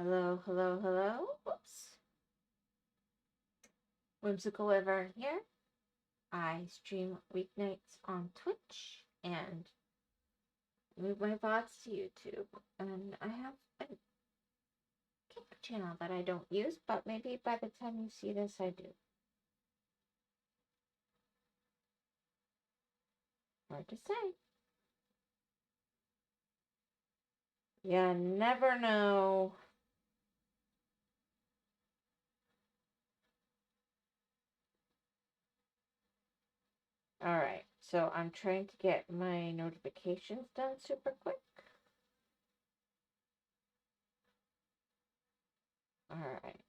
Hello, hello, hello. Whoops. WhymsicalWyvern here. I stream weeknights on Twitch and move my VODs to YouTube. And I have a kick channel that I don't use, but maybe by the time you see this, I do. Hard to say. You never know. Alright, so I'm trying to get my notifications done super quick. Alright.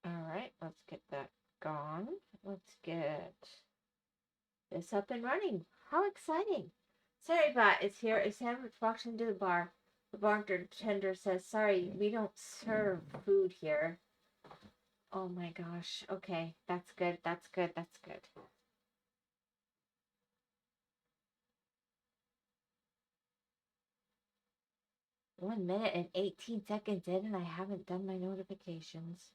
Alright, let's get that gone. Let's get this up and running. How exciting. Sorry, bot, it's here. A sandwich walks into the bar. The bartender says, sorry, we don't serve food here. Oh my gosh. Okay, that's good. That's good. That's good. One minute and 18 seconds in and I haven't done my notifications.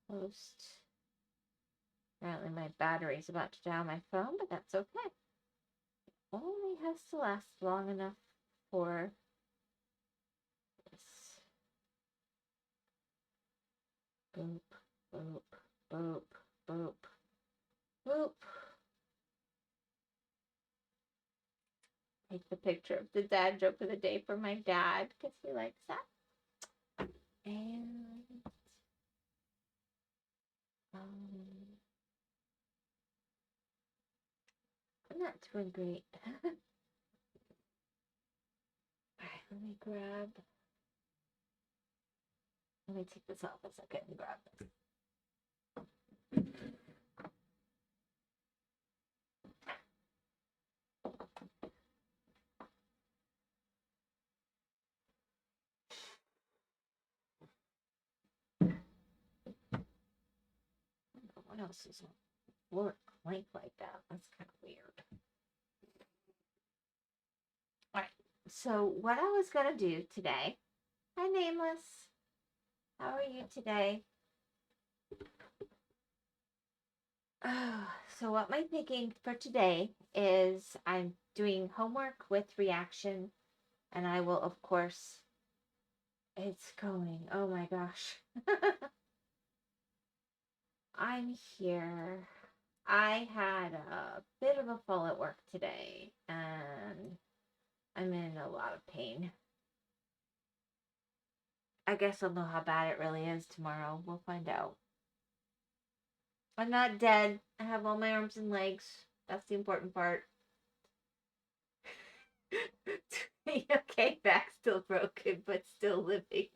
Post. Apparently my battery's about to die on my phone, but that's okay. It only has to last long enough for this. Boop, boop, boop, boop, boop. Take the picture of the dad joke of the day for my dad because he likes that. And I'm not doing great. Alright, let me take this off a second and grab this. What else is on floor clank like that? That's kind of weird. Alright, so what I was gonna do today. Hi, Nameless. How are you today? So what my thinking for today is I'm doing homework with reaction, and I will, of course, it's going. Oh my gosh. I'm here. I had a bit of a fall at work today, and I'm in a lot of pain. I guess I'll know how bad it really is tomorrow. We'll find out. I'm not dead. I have all my arms and legs. That's the important part. Okay, back still broken, but still living.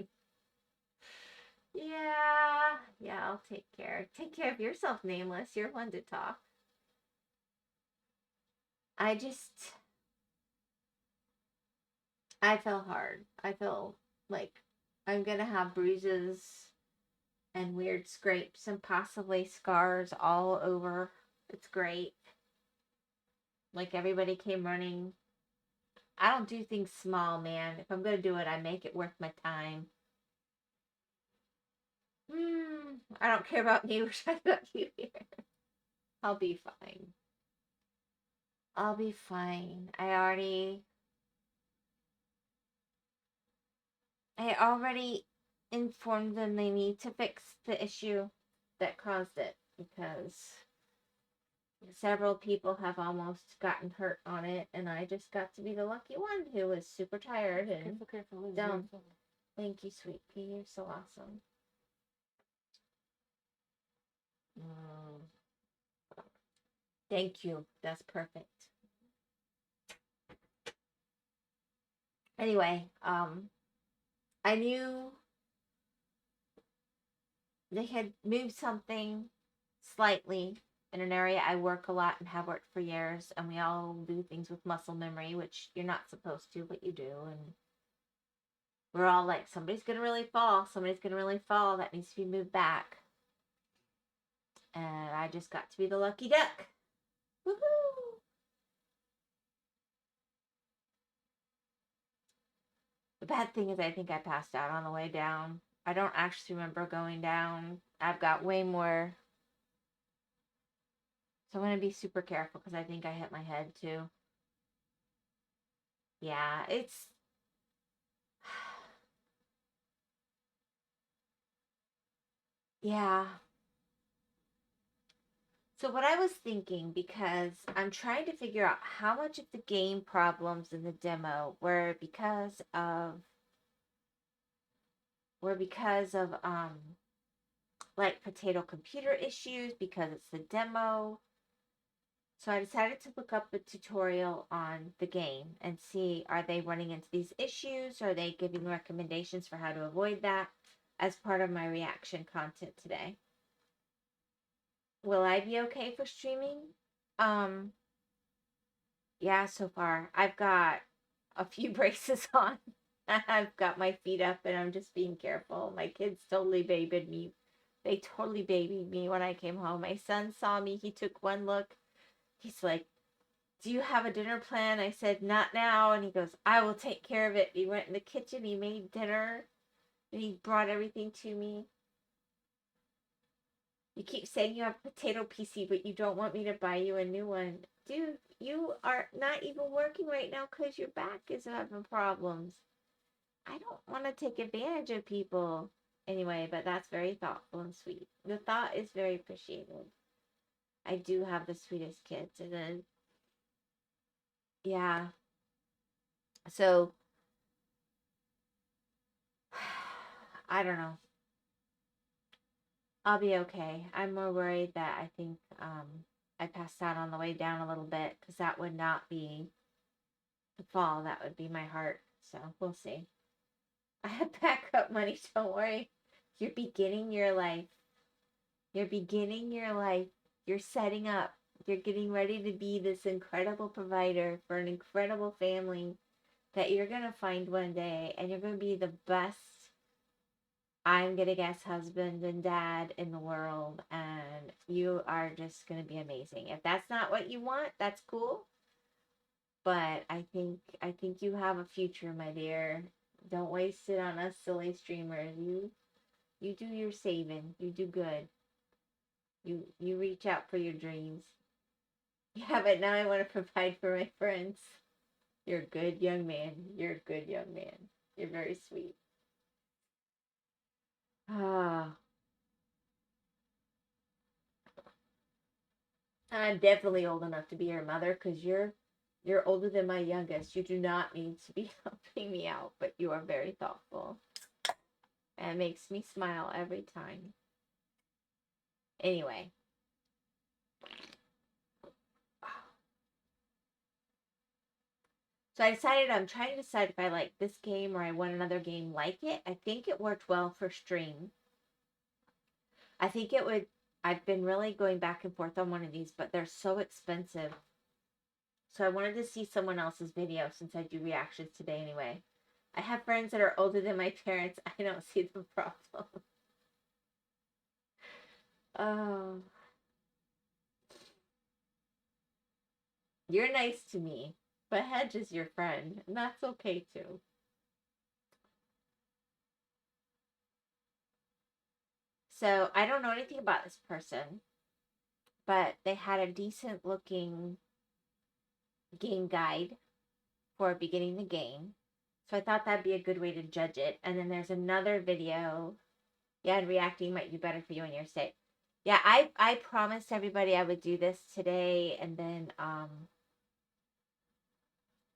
Yeah, I'll take care. Take care of yourself, Nameless. You're one to talk. I feel hard. I feel like I'm gonna have bruises and weird scrapes and possibly scars all over. It's great. Like everybody came running. I don't do things small, man. If I'm gonna do it, I make it worth my time. I don't care about me. Wish I got you here. I'll be fine. I'll be fine. I already informed them they need to fix the issue that caused it because several people have almost gotten hurt on it, and I just got to be the lucky one who was super tired and dumb. Thank you, sweet pea. You're so awesome. Thank you. That's perfect. Anyway, I knew they had moved something slightly in an area I work a lot and have worked for years, and we all do things with muscle memory, which you're not supposed to, but you do, and we're all like, somebody's gonna really fall, that needs to be moved back. And I just got to be the lucky duck. Woohoo! The bad thing is I think I passed out on the way down. I don't actually remember going down. I've got way more. So I'm going to be super careful because I think I hit my head too. Yeah, it's... yeah. So what I was thinking, because I'm trying to figure out how much of the game problems in the demo were because of like potato computer issues because it's the demo. So I decided to look up a tutorial on the game and see, are they running into these issues? Are they giving recommendations for how to avoid that as part of my reaction content today? Will I be okay for streaming? Yeah, so far. I've got a few braces on. I've got my feet up and I'm just being careful. My kids totally babied me. They totally babied me when I came home. My son saw me. He took one look. He's like, do you have a dinner plan? I said, not now. And he goes, I will take care of it. He went in the kitchen. He made dinner. And he brought everything to me. You keep saying you have a potato PC, but you don't want me to buy you a new one. Dude, you are not even working right now because your back is having problems. I don't want to take advantage of people. Anyway, but that's very thoughtful and sweet. The thought is very appreciated. I do have the sweetest kids. And then, yeah. So, I don't know. I'll be okay. I'm more worried that I think I passed out on the way down a little bit because that would not be the fall. That would be my heart. So, we'll see. I have backup money. Don't worry. You're beginning your life. You're beginning your life. You're setting up. You're getting ready to be this incredible provider for an incredible family that you're going to find one day. And you're going to be the best, I'm going to guess, husband and dad in the world. And you are just going to be amazing. If that's not what you want, that's cool. But I think you have a future, my dear. Don't waste it on us silly streamers. You do your saving. You do good. You reach out for your dreams. Yeah, but now I want to provide for my friends. You're a good young man. You're a good young man. You're very sweet. Ah. I'm definitely old enough to be your mother because you're older than my youngest. You do not need to be helping me out, but you are very thoughtful. And it makes me smile every time. Anyway. So I decided, I'm trying to decide if I like this game or I want another game like it. I think it worked well for stream. I think it would, I've been really going back and forth on one of these, but they're so expensive. So I wanted to see someone else's video since I do reactions today anyway. I have friends that are older than my parents. I don't see the problem. Oh. You're nice to me, but Hedge is your friend, and that's okay too. So I don't know anything about this person, but they had a decent looking game guide for beginning the game. So I thought that'd be a good way to judge it. And then there's another video. Yeah, and reacting might be better for you in your state. Yeah, I promised everybody I would do this today, and then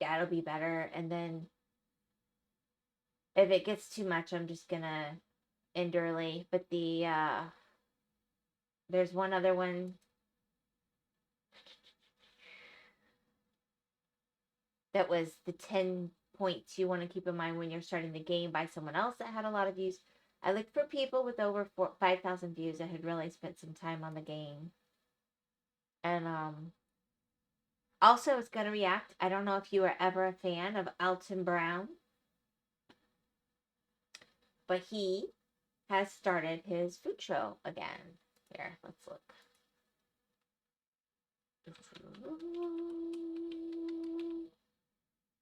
yeah, it'll be better. And then if it gets too much, I'm just gonna end early. But there's one other one that was the 10 points you want to keep in mind when you're starting the game by someone else that had a lot of views. I looked for people with over 5,000 views that had really spent some time on the game. And also I was going to react. I don't know if you were ever a fan of Alton Brown, but he has started his food show again. Here, let's look.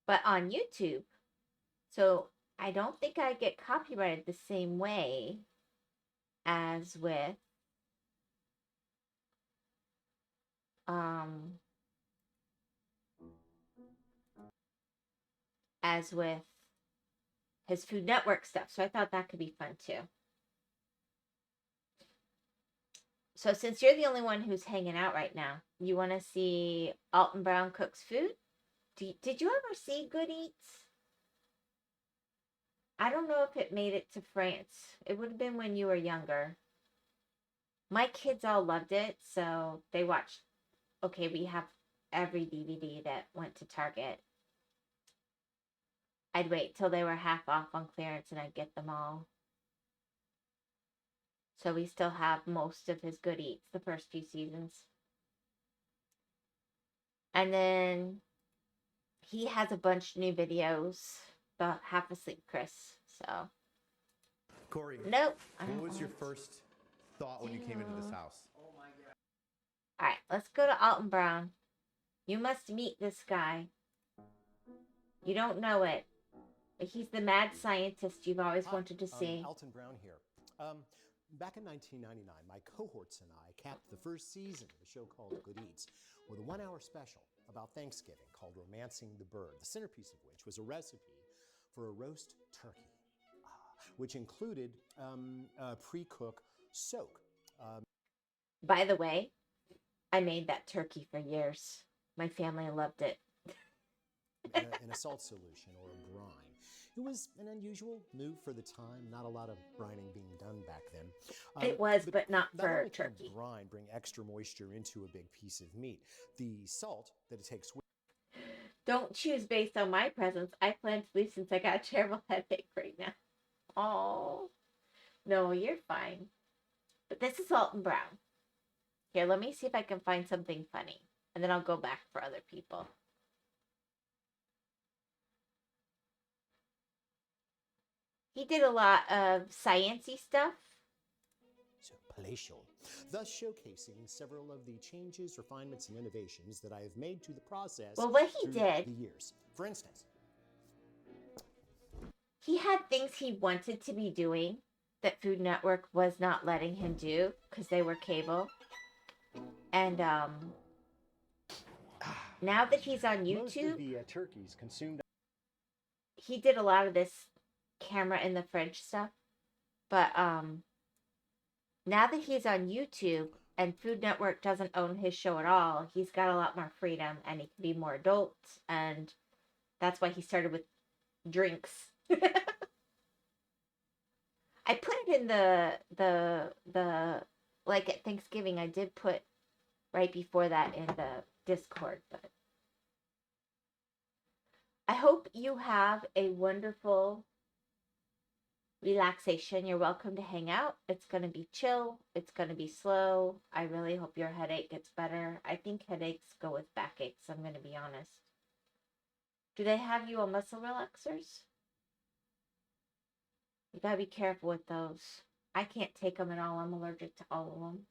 But on YouTube. So I don't think I get copyrighted the same way as with his Food Network stuff. So I thought that could be fun too. So since you're the only one who's hanging out right now, you want to see Alton Brown cooks food? Did you ever see Good Eats? I don't know if it made it to France. It would have been when you were younger. My kids all loved it, so they watched. Okay, we have every DVD that went to Target. I'd wait till they were half off on clearance and I'd get them all. So we still have most of his Good Eats, the first few seasons. And then he has a bunch of new videos. The Half Asleep Chris. So. Corey. Nope. What was your first thought when you came into this house? Oh my God. Alright, let's go to Alton Brown. You must meet this guy. You don't know it. But he's the mad scientist you've always wanted to see. Alton Brown here. Back in 1999, my cohorts and I capped the first season of a show called Good Eats with a 1-hour special about Thanksgiving called Romancing the Bird, the centerpiece of which was a recipe for a roast turkey, which included a pre-cook soak. By the way, I made that turkey for years. My family loved it. in a salt solution or a brine. It was an unusual move for the time. Not a lot of brining being done back then. It was, but not for only can turkey. Brine bring extra moisture into a big piece of meat. The salt that it takes with. Don't choose based on my presence. I plan to leave since I got a terrible headache right now. Oh, no, you're fine. But this is Alton Brown. Here, let me see if I can find something funny. And then I'll go back for other people. He did a lot of sciencey stuff. So palatial, thus showcasing several of the changes, refinements, and innovations that I have made to the process. Well, what he through did, the years. For instance, he had things he wanted to be doing that Food Network was not letting him do because they were cable. And now that he's on YouTube, Most of the turkeys consumed. he did a lot of this camera in the fridge stuff. But now that he's on YouTube and Food Network doesn't own his show at all, he's got a lot more freedom and he can be more adult, and that's why he started with drinks. I put it in the like at Thanksgiving, I did put right before that in the Discord, but I hope you have a wonderful relaxation. You're welcome to hang out. It's going to be chill. It's going to be slow. I really hope your headache gets better. I think headaches go with backaches, I'm going to be honest. Do they have you on muscle relaxers? You got to be careful with those. I can't take them at all. I'm allergic to all of them.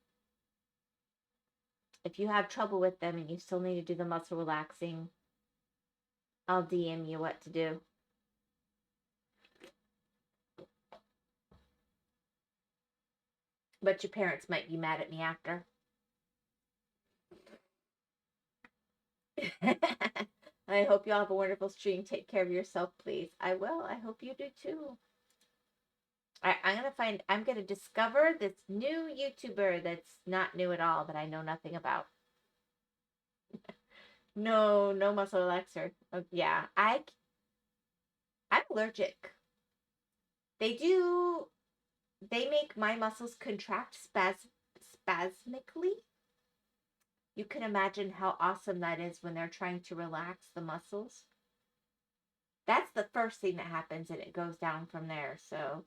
If you have trouble with them and you still need to do the muscle relaxing, I'll DM you what to do. But your parents might be mad at me after. I hope you all have a wonderful stream. Take care of yourself, please. I will. I hope you do too. I'm going to discover this new YouTuber that's not new at all, that I know nothing about. No muscle relaxer. Oh, yeah, I'm allergic. They make my muscles contract spasmically. You can imagine how awesome that is when they're trying to relax the muscles. That's the first thing that happens, and it goes down from there. So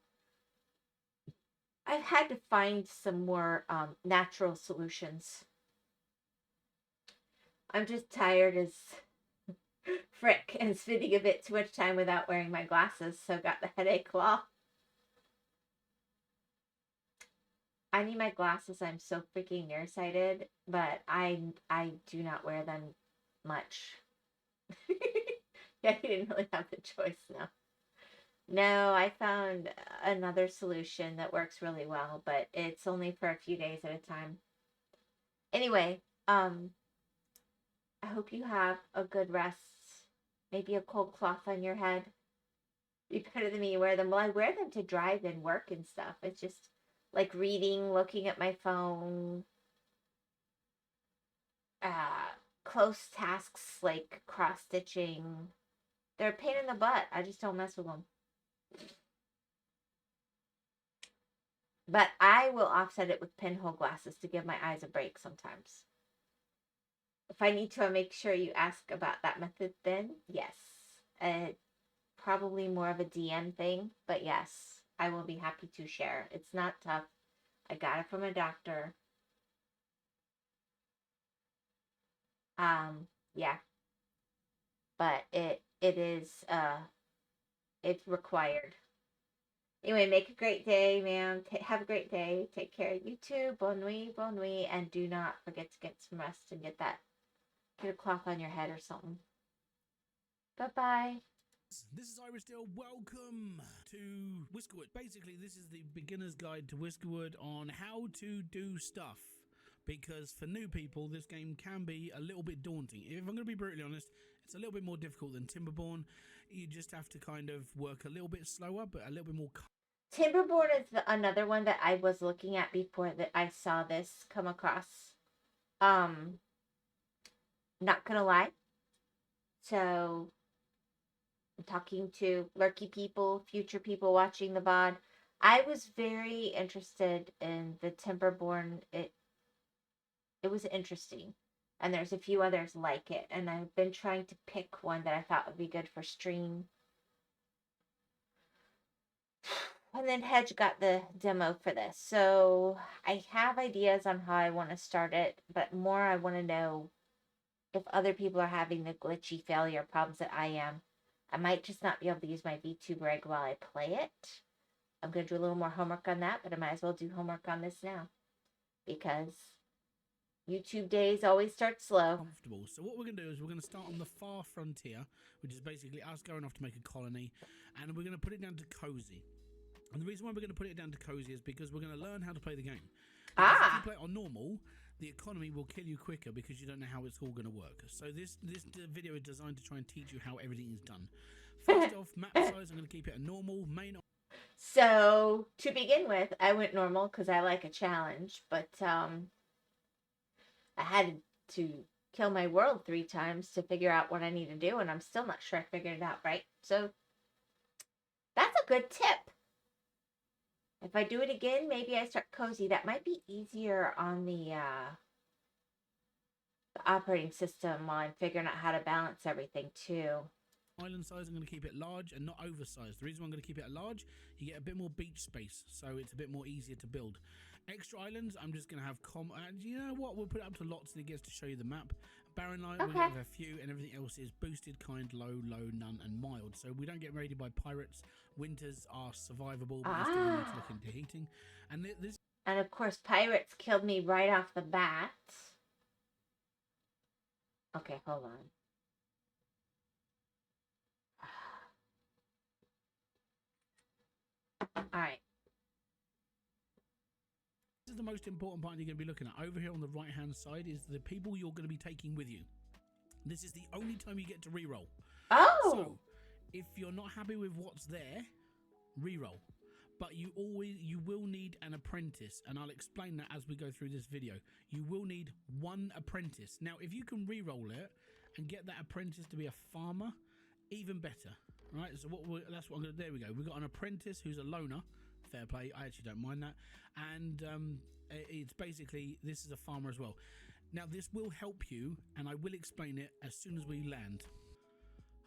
I've had to find some more natural solutions. I'm just tired as frick and spending a bit too much time without wearing my glasses, so got the headache claw. I need my glasses. I'm so freaking nearsighted, but I do not wear them much. Yeah, you didn't really have the choice now. No, I found another solution that works really well, but it's only for a few days at a time. Anyway, I hope you have a good rest. Maybe a cold cloth on your head. Be better than me. Wear them. Well, I wear them to drive and work and stuff. It's just like reading, looking at my phone, close tasks like cross stitching. They're a pain in the butt. I just don't mess with them. But I will offset it with pinhole glasses to give my eyes a break sometimes. If I need to, I'll make sure you ask about that method then. Yes. Probably more of a DM thing, but yes, I will be happy to share. It's not tough. I got it from a doctor. Yeah. But it is it's required. Anyway, make a great day, ma'am. Have a great day. Take care. You too. Bonne nuit, and do not forget to get some rest and get a cloth on your head or something. Bye-bye. This is Irish Dale. Welcome to Whiskerwood. Basically, this is the beginner's guide to Whiskerwood on how to do stuff. Because for new people, this game can be a little bit daunting. If I'm going to be brutally honest, it's a little bit more difficult than Timberborn. You just have to kind of work a little bit slower, but a little bit more. Timberborn is another one that I was looking at before that I saw this come across. Not gonna lie. So, I'm talking to lurky people, future people watching the VOD. I was very interested in the Timberborn. It was interesting. And there's a few others like it. And I've been trying to pick one that I thought would be good for stream. And then Hedge got the demo for this. So I have ideas on how I want to start it. But more I want to know if other people are having the glitchy failure problems that I am. I might just not be able to use my VTube rig while I play it. I'm going to do a little more homework on that. But I might as well do homework on this now. Because YouTube days always start slow. Comfortable. So what we're going to do is we're going to start on the far frontier, which is basically us going off to make a colony, and we're going to put it down to cozy. And the reason why we're going to put it down to cozy is because we're going to learn how to play the game. Because if you play it on normal, the economy will kill you quicker because you don't know how it's all going to work. So this video is designed to try and teach you how everything is done. First off, map size, I'm going to keep it a normal, main. So, to begin with, I went normal because I like a challenge, but I had to kill my world 3 times to figure out what I need to do, and I'm still not sure I figured it out right. So, that's a good tip. If I do it again, maybe I start cozy. That might be easier on the operating system while I'm figuring out how to balance everything too. Island size, I'm going to keep it large and not oversized. The reason why I'm going to keep it large, you get a bit more beach space, so it's a bit more easier to build. Extra islands, I'm just going to have and you know what, we'll put it up to lots and it gets to show you the map. Barren light, we're going to have a few, and everything else is boosted, kind, low, none, and mild. So we don't get raided by pirates. Winters are survivable, but we still need to look into heating. And this. And of course, pirates killed me right off the bat. Okay, hold on. Alright. This is the most important part you're going to be looking at. Over here on the right hand side is the people you're going to be taking with you. This is the only time you get to reroll. Oh! So, if you're not happy with what's there, reroll. But you will need an apprentice, and I'll explain that as we go through this video. You will need 1 apprentice. Now, if you can reroll it and get that apprentice to be a farmer, even better. Right? So that's what I'm going to. There we go. We've got an apprentice who's a loner. Fair play. I actually don't mind that. And it's basically, this is a farmer as well. Now, this will help you, and I will explain it as soon as we land.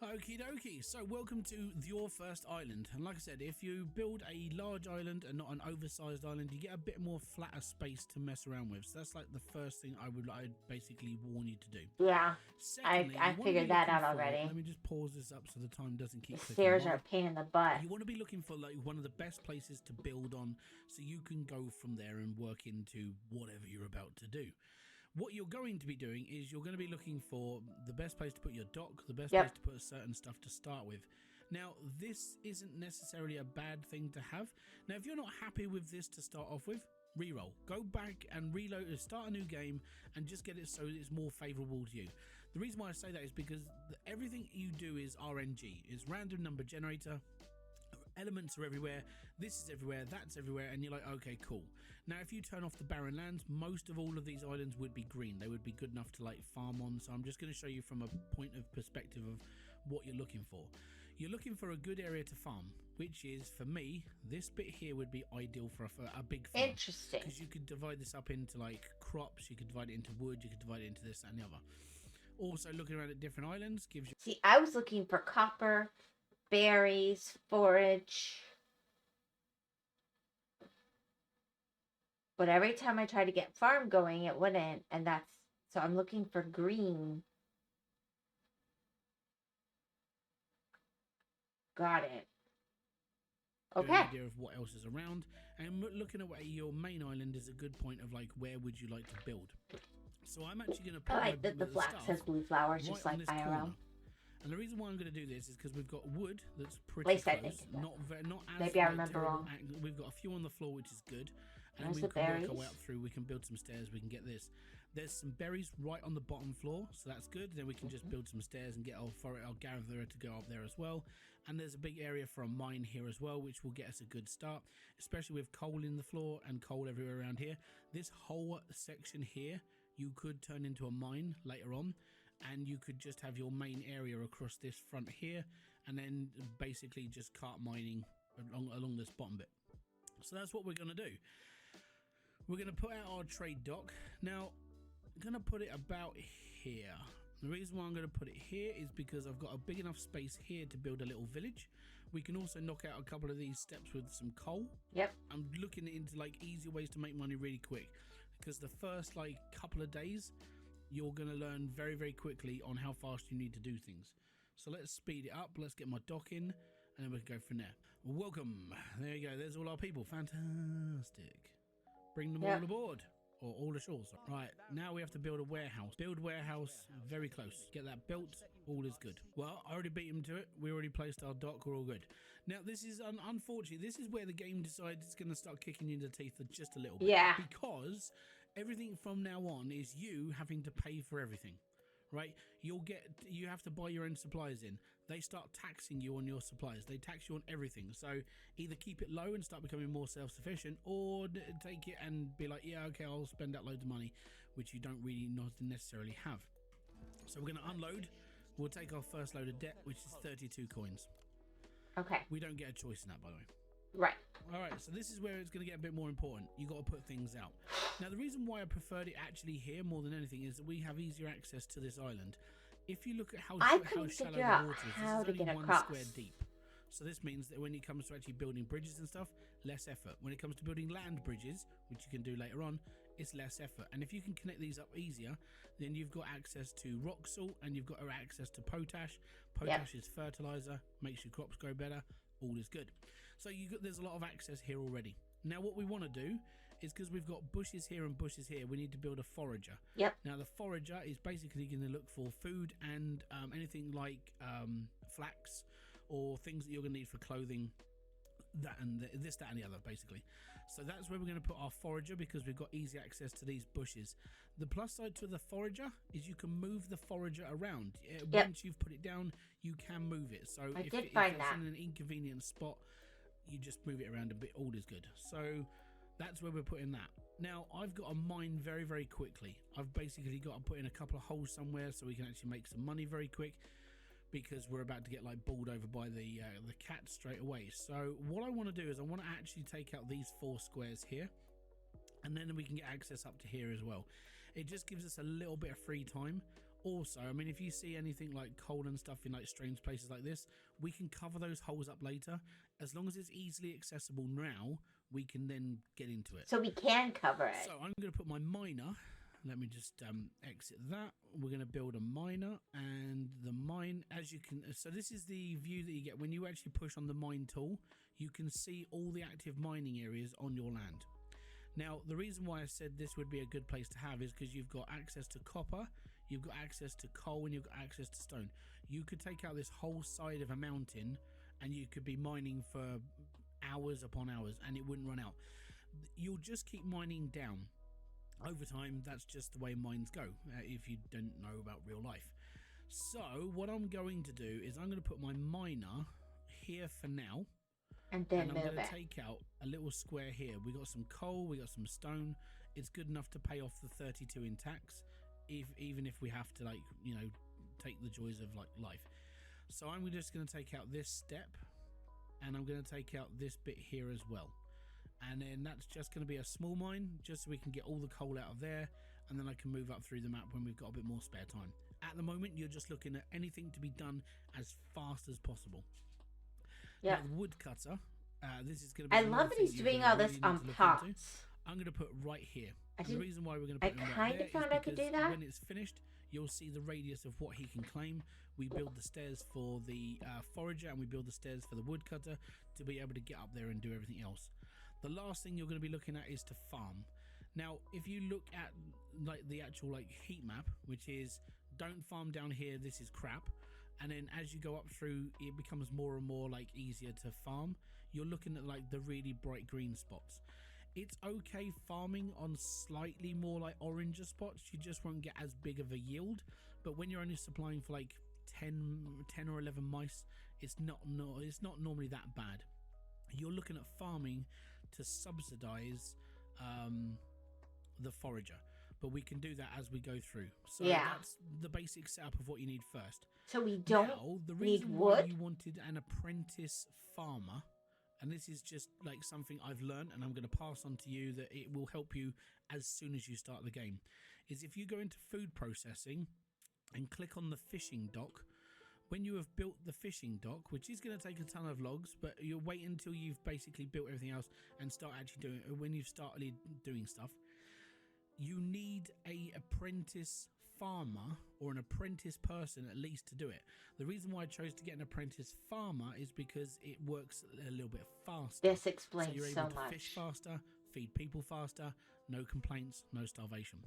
Okie dokie, so welcome to your first island, and like I said, if you build a large island and not an oversized island, you get a bit more flatter space to mess around with. So that's like the first thing I'd basically warn you to do. Yeah, Secondly, I you wanna figured be that looking out for- already. Let me just pause this up so the time doesn't keep The clicking stairs by. are a pain in the butt. You want to be looking for like one of the best places to build on, so you can go from there and work into whatever you're about to do. What you're going to be doing is you're going to be looking for the best place to put your dock, the best place to put certain stuff to start with. Now, this isn't necessarily a bad thing to have. Now, if you're not happy with this to start off with, reroll. Go back and reload, start a new game, and just get it so it's more favourable to you. The reason why I say that is because everything you do is RNG. It's random number generator. Elements are everywhere, this is everywhere, that's everywhere, and you're like, okay, cool. Now, if you turn off the barren lands, most of all of these islands would be green. They would be good enough to like farm on, so I'm just going to show you from a point of perspective of what you're looking for. You're looking for a good area to farm, which is, for me, this bit here would be ideal for a big farm. Interesting. Because you could divide this up into like crops, you could divide it into wood, you could divide it into this and the other. Also, looking around at different islands gives you... See, I was looking for copper, berries, forage. But every time I try to get farm going, it wouldn't. And that's, so I'm looking for green. Got it. Okay. An idea of what else is around, and looking at your main island is a good point of like, where would you like to build? So I'm actually going to put I like that the flag says blue flowers, just like IRL. corner. And the reason why I'm going to do this is because we've got wood that's pretty Place, close. I think. Not as Maybe I like, remember terrible. wrong. We've got a few on the floor, which is good. And There's we the can work berries. our way up through. We can build some stairs. We can get this. There's some berries right on the bottom floor, so that's good. Then we can just build some stairs and get our gatherer to go up there as well. And there's a big area for a mine here as well, which will get us a good start, especially with coal in the floor and coal everywhere around here. This whole section here, you could turn into a mine later on, and you could just have your main area across this front here, and then basically just cart mining along this bottom bit. So that's what we're going to do. We're going to put out our trade dock. Now, I'm going to put it about here. The reason why I'm going to put it here is because I've got a big enough space here to build a little village. We can also knock out a couple of these steps with some coal. Yep. I'm looking into like easy ways to make money really quick, because the first like couple of days you're going to learn very, very quickly on how fast you need to do things. So let's speed it up. Let's get my dock in, and then we can go from there. Welcome. There you go. There's all our people. Fantastic. Bring them all aboard. Or all ashore. Right, now we have to build a warehouse. Build warehouse very close. Get that built. All is good. Well, I already beat him to it. We already placed our dock. We're all good. Now, this is unfortunately, this is where the game decides it's going to start kicking you in the teeth just a little bit. Yeah. Because everything from now on is you having to pay for everything. Right? You have to buy your own supplies in. They start taxing you on your supplies. They tax you on everything. So either keep it low and start becoming more self-sufficient, or take it and be like, yeah, okay, I'll spend that loads of money, which you don't really not necessarily have. So we're going to unload. We'll take our first load of debt, which is 32 coins. Okay. We don't get a choice in that, by the way. Right. All right, so this is where it's going to get a bit more important. You got to put things out. Now, the reason why I preferred it actually here more than anything is that we have easier access to this island. If you look at how I shallow couldn't the figure out water is, how this to is get only 1 across. square deep. So this means that when it comes to actually building bridges and stuff, less effort. When it comes to building land bridges, which you can do later on, it's less effort. And if you can connect these up easier, then you've got access to rock salt and you've got access to potash. Potash is fertilizer, makes your crops grow better. All is good. So there's a lot of access here already. Now what we want to do is, because we've got bushes here and bushes here, we need to build a forager. Yep. Now the forager is basically going to look for food and anything like flax or things that you're going to need for clothing, that and this, that and the other, basically. So that's where we're going to put our forager, because we've got easy access to these bushes. The plus side to the forager is you can move the forager around. Once you've put it down, you can move it. So if it's in an inconvenient spot, you just move it around a bit. All is good. So that's where we're putting that. Now, I've got to mine very, very quickly. I've basically got to put in a couple of holes somewhere so we can actually make some money very quick, because we're about to get like bowled over by the cat straight away. So what I want to do is I want to actually take out these 4 squares here, and then we can get access up to here as well. It just gives us a little bit of free time. Also, I mean, if you see anything like coal and stuff in like strange places like this, we can cover those holes up later. As long as it's easily accessible now, we can then get into it. So we can cover it. So I'm going to put my miner. Let me just exit that. We're going to build a miner, and the mine, as you can, so this is the view that you get when you actually push on the mine tool. You can see all the active mining areas on your land. Now, the reason why I said this would be a good place to have is because you've got access to copper, you've got access to coal, and you've got access to stone. You could take out this whole side of a mountain, and you could be mining for hours upon hours, and it wouldn't run out. You'll just keep mining down. Over time, that's just the way mines go, if you don't know about real life. So what I'm going to do is I'm going to put my miner here for now, and then and I'm move going it. to take out a little square here. We got some coal, we got some stone. It's good enough to pay off the 32 in tax, even if we have to, like, you know, take the joys of like life. So I'm just going to take out this step, and I'm going to take out this bit here as well. And then that's just going to be a small mine, just so we can get all the coal out of there, and then I can move up through the map when we've got a bit more spare time. At the moment, you're just looking at anything to be done as fast as possible. Yeah. Now, the woodcutter, this is going to be. I love that he's doing all this on pots. I'm going to put right here. I And the reason why we're going to I put him right kind there of found is I could do because that. when it's finished, you'll see the radius of what he can claim. We build the stairs for the forager, and we build the stairs for the woodcutter to be able to get up there and do everything else. The last thing you're going to be looking at is to farm. Now, if you look at like the actual like heat map, which is don't farm down here, this is crap. And then as you go up through, it becomes more and more like easier to farm. You're looking at like the really bright green spots. It's okay farming on slightly more like oranger spots. You just won't get as big of a yield. But when you're only supplying for like 10 or 11 mice, it's not normally that bad. You're looking at farming to subsidize the forager, but we can do that as we go through. So that's the basic setup of what you need first. So we don't now, the need reason wood. why you wanted an apprentice farmer, and this is just like something I've learned and I'm going to pass on to you that it will help you as soon as you start the game, is if you go into food processing and click on the fishing dock. When you have built the fishing dock, which is going to take a ton of logs, but you'll wait until you've basically built everything else and start actually doing it. When you've started doing stuff, you need a apprentice farmer or an apprentice person at least to do it. The reason why I chose to get an apprentice farmer is because it works a little bit faster. This explains so you're so able to much. fish faster, feed people faster, no complaints, no starvation.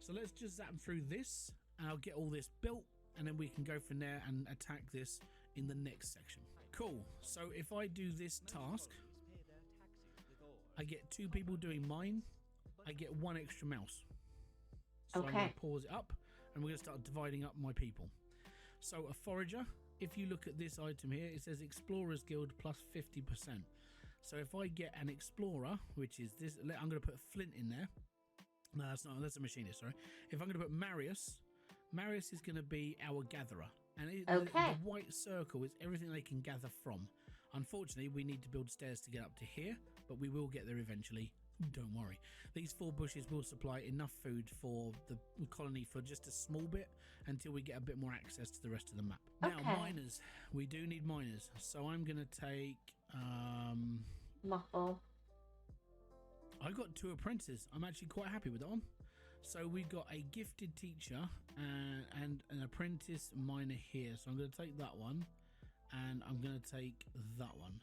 So let's just zap through this, and I'll get all this built. And then we can go from there and attack this in the next section. Cool. So if I do this task, I get 2 people doing mine. I get 1 extra mouse. So I'm going to pause it up, and we're going to start dividing up my people. So a forager, if you look at this item here, it says Explorers Guild plus 50%. So if I get an explorer, which is this, I'm going to put Flint in there. No, that's not. That's a machinist. Sorry. If I'm going to put Marius is going to be our gatherer, and the white circle is everything they can gather from. Unfortunately, we need to build stairs to get up to here, but we will get there eventually. Don't worry. These 4 bushes will supply enough food for the colony for just a small bit until we get a bit more access to the rest of the map. Now, miners. We do need miners, so I'm going to take... Muffle. I got 2 apprentices. I'm actually quite happy with that one. So we've got a gifted teacher and an apprentice miner here. So I'm going to take that one, and I'm going to take that one.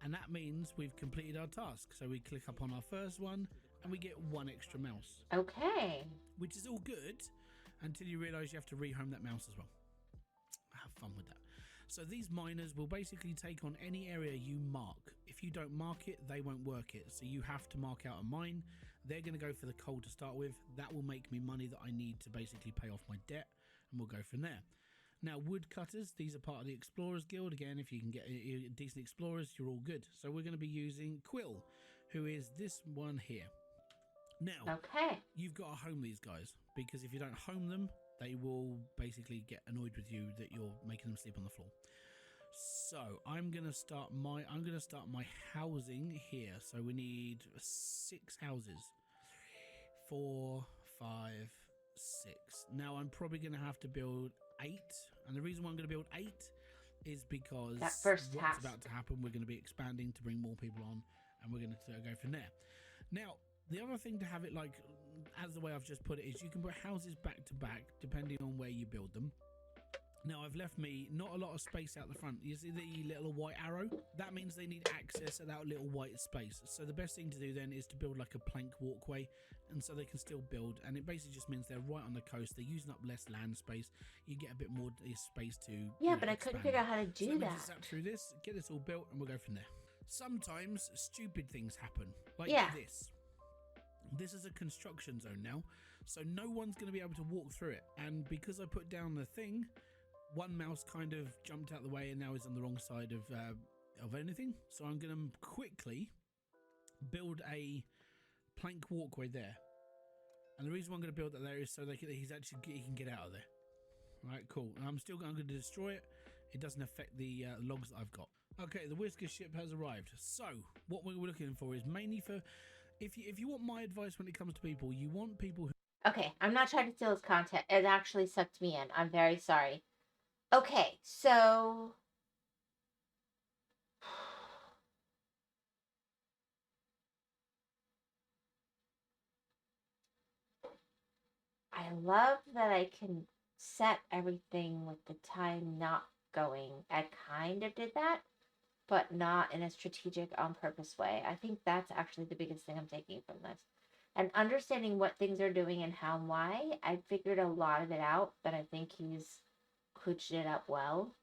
And that means we've completed our task. So we click up on our first one, and we get 1 extra mouse. Okay. Which is all good until you realise you have to rehome that mouse as well. Have fun with that. So these miners will basically take on any area you mark. If you don't mark it, they won't work it. So you have to mark out a mine. They're going to go for the coal to start with. That will make me money that I need to basically pay off my debt, and we'll go from there. Now, woodcutters, these are part of the Explorers Guild. Again, if you can get decent explorers, you're all good. So we're going to be using Quill, who is this one here. Now, you've got to home these guys, because if you don't home them, they will basically get annoyed with you that you're making them sleep on the floor. So I'm going to start my housing here. So we need 6 houses. 4, 5, 6. this. Now I'm probably going to have to build 8, and the reason why I'm going to build 8 is because That first what's task. about to happen, we're going to be expanding to bring more people on, and we're going to go from there. Now, the other thing to have it like, as the way I've just put it, is you can put houses back to back depending on where you build them. Now, I've left me not a lot of space out the front. You see the little white arrow? That means they need access to that little white space. So the best thing to do then is to build like a plank walkway, and so they can still build. And it basically just means they're right on the coast. They're using up less land space. You get a bit more space to but I couldn't expand figure out it. how to So do let me that. just zap through this, get this all built, and we'll go from there. Sometimes stupid things happen, like this. This is a construction zone now, so no one's going to be able to walk through it. And because I put down the thing, one mouse kind of jumped out the way and now is on the wrong side of anything. So I'm going to quickly build a plank walkway there. And the reason why I'm going to build that there is so he can get out of there. All right, cool. And I'm going to destroy it. It doesn't affect the logs that I've got. Okay, the Whisker ship has arrived. So what we're looking for is mainly for, if you want my advice when it comes to people, you want people who... Okay, I'm not trying to steal his content. It actually sucked me in. I'm very sorry. Okay, so... I love that I can set everything with the time not going. I kind of did that, but not in a strategic, on purpose way. I think that's actually the biggest thing I'm taking from this. And understanding what things are doing and how and why, I figured a lot of it out, but I think he's coached it up well.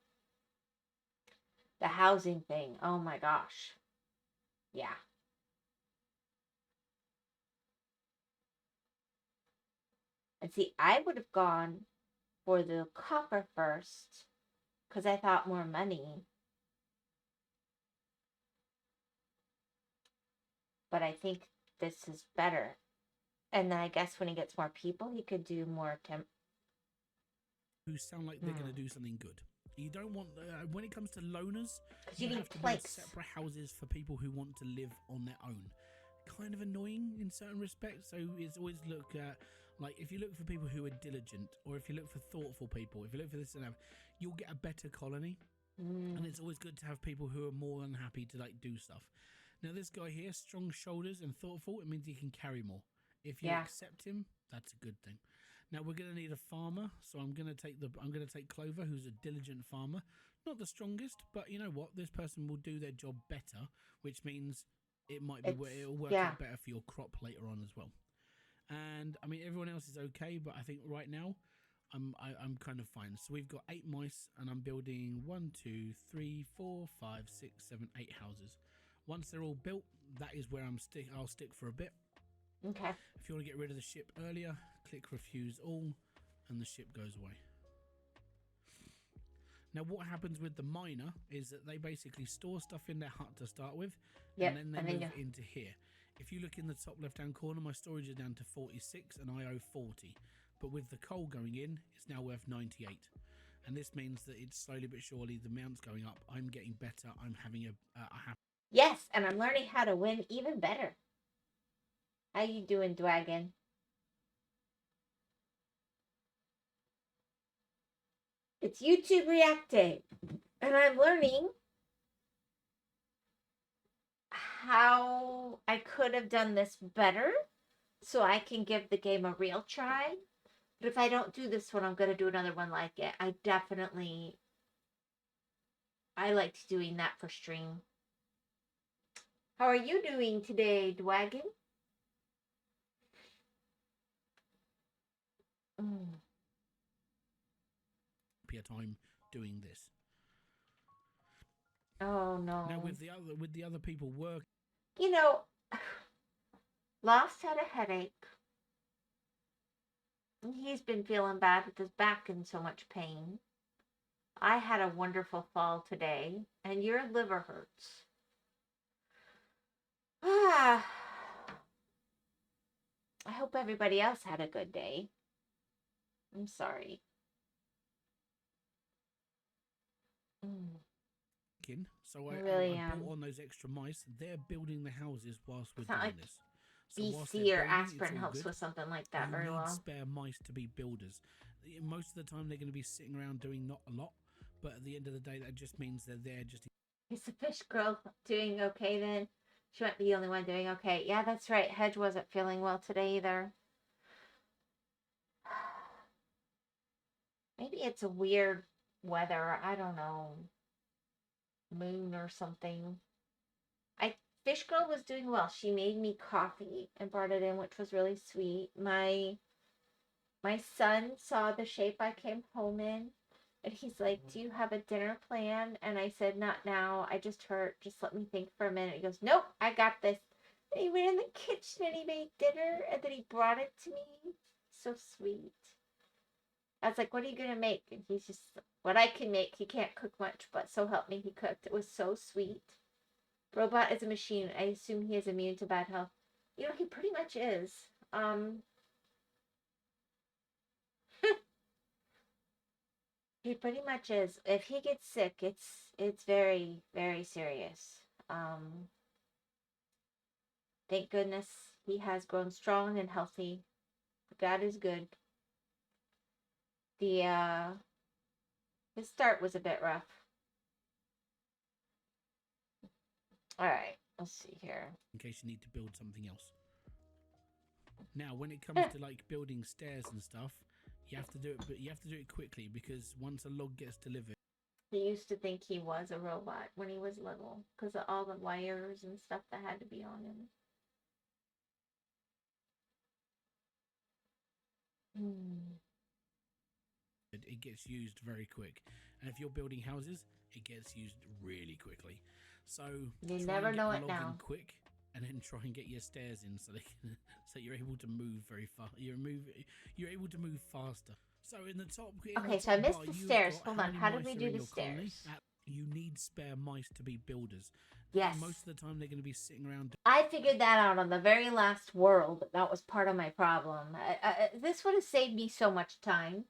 The housing thing, oh my gosh. Yeah. And see, I would have gone for the copper first, because I thought more money. But I think this is better. And then I guess when he gets more people, he could do more who sound like they're going to do something good. You don't want, when it comes to loners, you need have to build planks. separate houses for people who want to live on their own. Kind of annoying in certain respects. So it's always look at, like, if you look for people who are diligent, or if you look for thoughtful people, if you look for this and that, you'll get a better colony. And it's always good to have people who are more than happy to like do stuff. Now this guy here, strong shoulders and thoughtful, it means he can carry more. If you accept him, that's a good thing. Now we're going to need a farmer, so I'm going to take Clover, who's a diligent farmer. Not the strongest, but you know what? This person will do their job better, which means it'll work out better for your crop later on as well. And I mean, everyone else is okay, but I think right now I'm kind of fine. So we've got 8 mice, and I'm building 1, 2, 3, 4, 5, 6, 7, 8 houses. Once they're all built, that is where I'll stick for a bit. Okay. If you want to get rid of the ship earlier, click refuse all, and the ship goes away. Now what happens with the miner is that they basically store stuff in their hut to start with, and then they move into here. If you look in the top left hand corner, my storage is down to 46 and I owe 40. But with the coal going in, it's now worth 98. And this means that it's slowly but surely, the amount's going up. I'm getting better. I'm having a happy... Yes, and I'm learning how to win even better. How you doing, Dragon? It's YouTube reacting, and I'm learning how I could have done this better so I can give the game a real try. But if I don't do this one, I'm going to do another one like it. I liked doing that for stream. How are you doing today, Dwagon? time doing this. Oh no. Now with the other people work, you know, Lost had a headache. He's been feeling bad with his back in so much pain. I had a wonderful fall today, and your liver hurts. I hope everybody else had a good day. I'm sorry. So I really brought on those extra mice. They're building the houses whilst we're doing this. So whilst BC they're or building, it's aspirin all helps good. with something like that You very need well. spare mice to be builders. Most of the time, they're going to be sitting around doing not a lot, but at the end of the day, that just means they're there just. Is the fish girl doing okay then? She might be the only one doing okay. Yeah, that's right. Hedge wasn't feeling well today either. Maybe it's a weird weather. I don't know. Moon or something. Fish girl was doing well. She made me coffee and brought it in, which was really sweet. My son saw the shape I came home in, and he's like, "Do you have a dinner plan?" And I said, "Not now. I just heard. Just let me think for a minute." He goes, "Nope, I got this." And he went in the kitchen and he made dinner, and then he brought it to me. So sweet. I was like, "What are you gonna make?" And he's just, "What I can make." He can't cook much, but so help me, he cooked. It was so sweet. Robot is a machine. I assume he is immune to bad health. You know, he pretty much is. He pretty much is. If he gets sick, it's very, very serious. Thank goodness he has grown strong and healthy. God is good. His start was a bit rough. All right, let's see here. In case you need to build something else. Now, when it comes to like building stairs and stuff, you have to do it, but you have to do it quickly because once a log gets delivered. He used to think he was a robot when he was little because of all the wires and stuff that had to be on him. It gets used very quick, and if you're building houses, it gets used really quickly. So You try never and get know a it log now. in quick, and then try and get your stairs in so they can, so you're able to move very fast. You're able to move faster. So in the top. Okay, so I missed the stairs. Hold on. How did we do the stairs? You need spare mice to be builders. Yes. Most of the time, they're going to be sitting around. I figured that out on the very last world. That was part of my problem. This would have saved me so much time.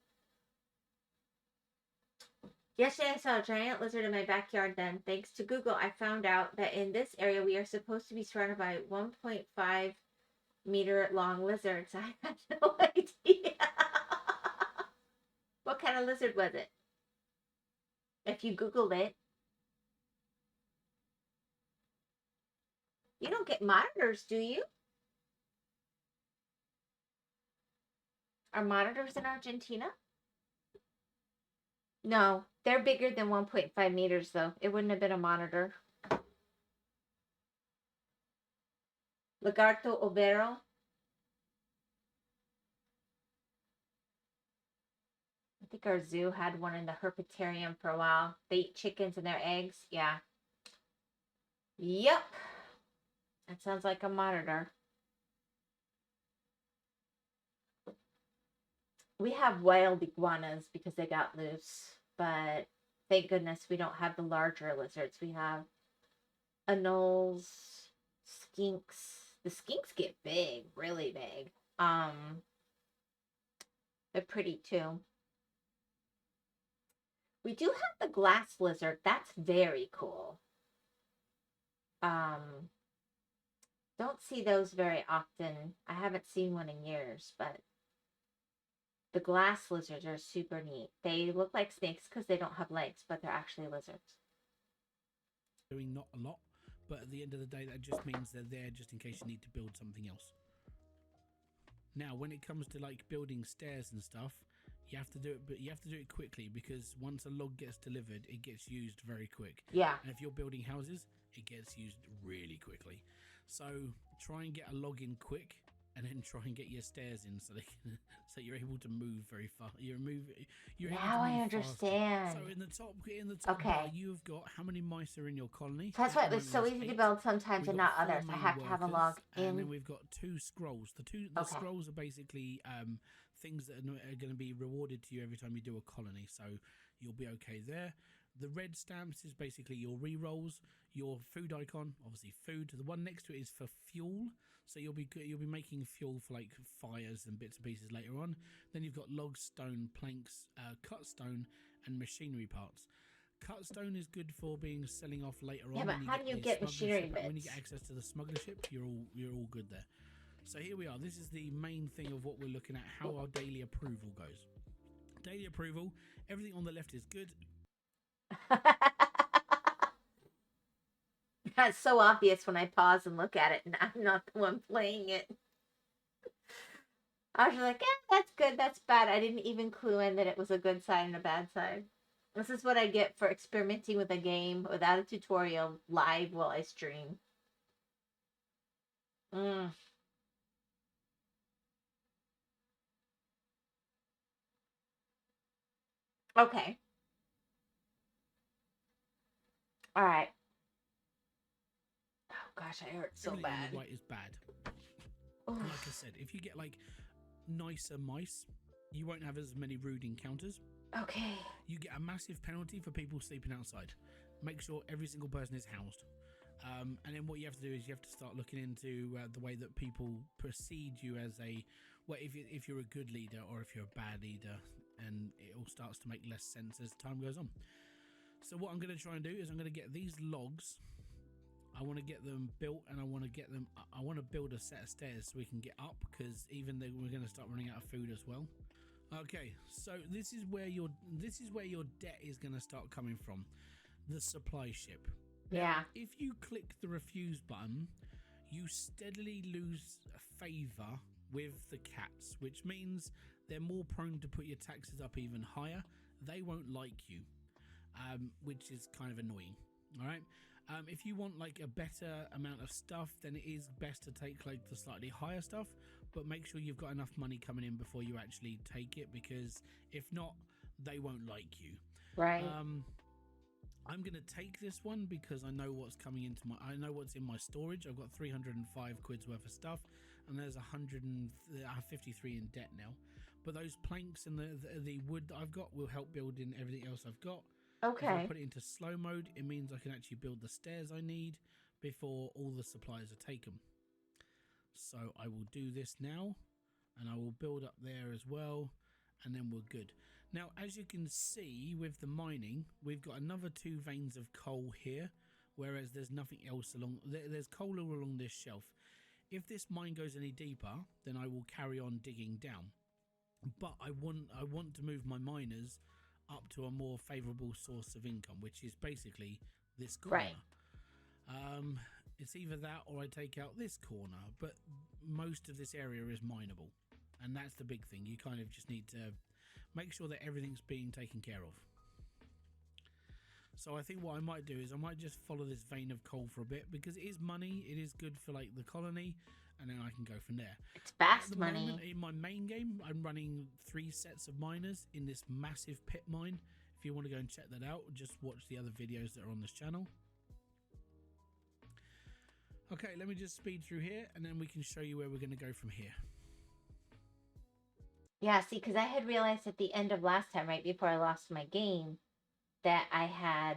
Yesterday I saw a giant lizard in my backyard then. Thanks to Google, I found out that in this area we are supposed to be surrounded by 1.5 meter long lizards. I had no idea. What kind of lizard was it? If you Googled it. You don't get monitors, do you? Are monitors in Argentina? No, they're bigger than 1.5 meters, though. It wouldn't have been a monitor. Lagarto overo. I think our zoo had one in the herpetarium for a while. They eat chickens and their eggs. Yeah. Yep. That sounds like a monitor. We have wild iguanas because they got loose, but thank goodness we don't have the larger lizards. We have anoles, skinks. The skinks get big, really big. They're pretty too. We do have the glass lizard. That's very cool. Don't see those very often. I haven't seen one in years, but the glass lizards are super neat. They look like snakes because they don't have legs, but they're actually lizards. Doing not a lot, but at the end of the day, that just means they're there just in case you need to build something else. Now, when it comes to like building stairs and stuff, you have to do it, but you have to do it quickly because once a log gets delivered, it gets used very quick. Yeah. And if you're building houses, it gets used really quickly. So try and get a log in quick, and then try and get your stairs in so they can, so you're able to move very fast. You're able to Now I move understand. faster. So in the top Okay. bar, you've got how many mice are in your colony. So that's why it was so easy to build sometimes We've and got not 4 others. I main have to have a log workers, and then in. we've got 2 scrolls. The Okay. scrolls are basically things that are going to be rewarded to you every time you do a colony, so you'll be okay there. The red stamps is basically your re-rolls, your food icon, obviously food. The one next to it is for fuel, so you'll be making fuel for like fires and bits and pieces later on. Then you've got logs, stone, planks, cut stone, and machinery parts. Cut stone is good for selling off later on. Yeah, but when how do you the get smuggler machinery ship. When you bits? get access to the smuggler ship, you're all good there. So here we are. This is the main thing of what we're looking at, how our daily approval goes. Daily approval, everything on the left is good. That's so obvious when I pause and look at it, and I'm not the one playing it. I was like, that's good, that's bad. I didn't even clue in that it was a good side and a bad side. This is what I get for experimenting with a game without a tutorial live while I stream. Okay. All right. Oh gosh, I hurt so Everything on bad. the right is bad. Oof. Like I said, if you get like nicer mice, you won't have as many rude encounters. Okay. You get a massive penalty for people sleeping outside. Make sure every single person is housed. And then what you have to do is you have to start looking into the way that people perceive you as a, well, if you're a good leader or if you're a bad leader, and it all starts to make less sense as time goes on. So what I'm going to try and do is I'm going to get these logs. I want to get them built, and I want to build a set of stairs so we can get up, because even though we're going to start running out of food as well. Okay, so this is where your debt is going to start coming from. The supply ship. Yeah. If you click the refuse button, you steadily lose favor with the cats, which means they're more prone to put your taxes up even higher. They won't like you, which is kind of annoying. All right. If you want like a better amount of stuff, then it is best to take like the slightly higher stuff, but make sure you've got enough money coming in before you actually take it, because if not, they won't like you. Right. I'm going to take this one because I know what's coming into I know what's in my storage. I've got 305 quid's worth of stuff, and there's 153 in debt now. But those planks and the wood that I've got will help build in everything else I've got. Okay. If I put it into slow mode, it means I can actually build the stairs I need before all the supplies are taken. So I will do this now, and I will build up there as well, and then we're good. Now, as you can see with the mining, we've got another 2 veins of coal here, whereas there's nothing else along. There's coal all along this shelf. If this mine goes any deeper, then I will carry on digging down. But I want to move my miners up to a more favourable source of income, which is basically this corner. Right. It's either that or I take out this corner, but most of this area is mineable, and that's the big thing. You kind of just need to make sure that everything's being taken care of. So I think what I might do is I might just follow this vein of coal for a bit, because it is money, it is good for like the colony, and then I can go from there. It's fast At the money. moment, in my main game, I'm running 3 sets of miners in this massive pit mine. If you want to go and check that out, just watch the other videos that are on this channel. Okay, let me just speed through here, and then we can show you where we're going to go from here. Yeah, see, because I had realized at the end of last time, right before I lost my game, that I had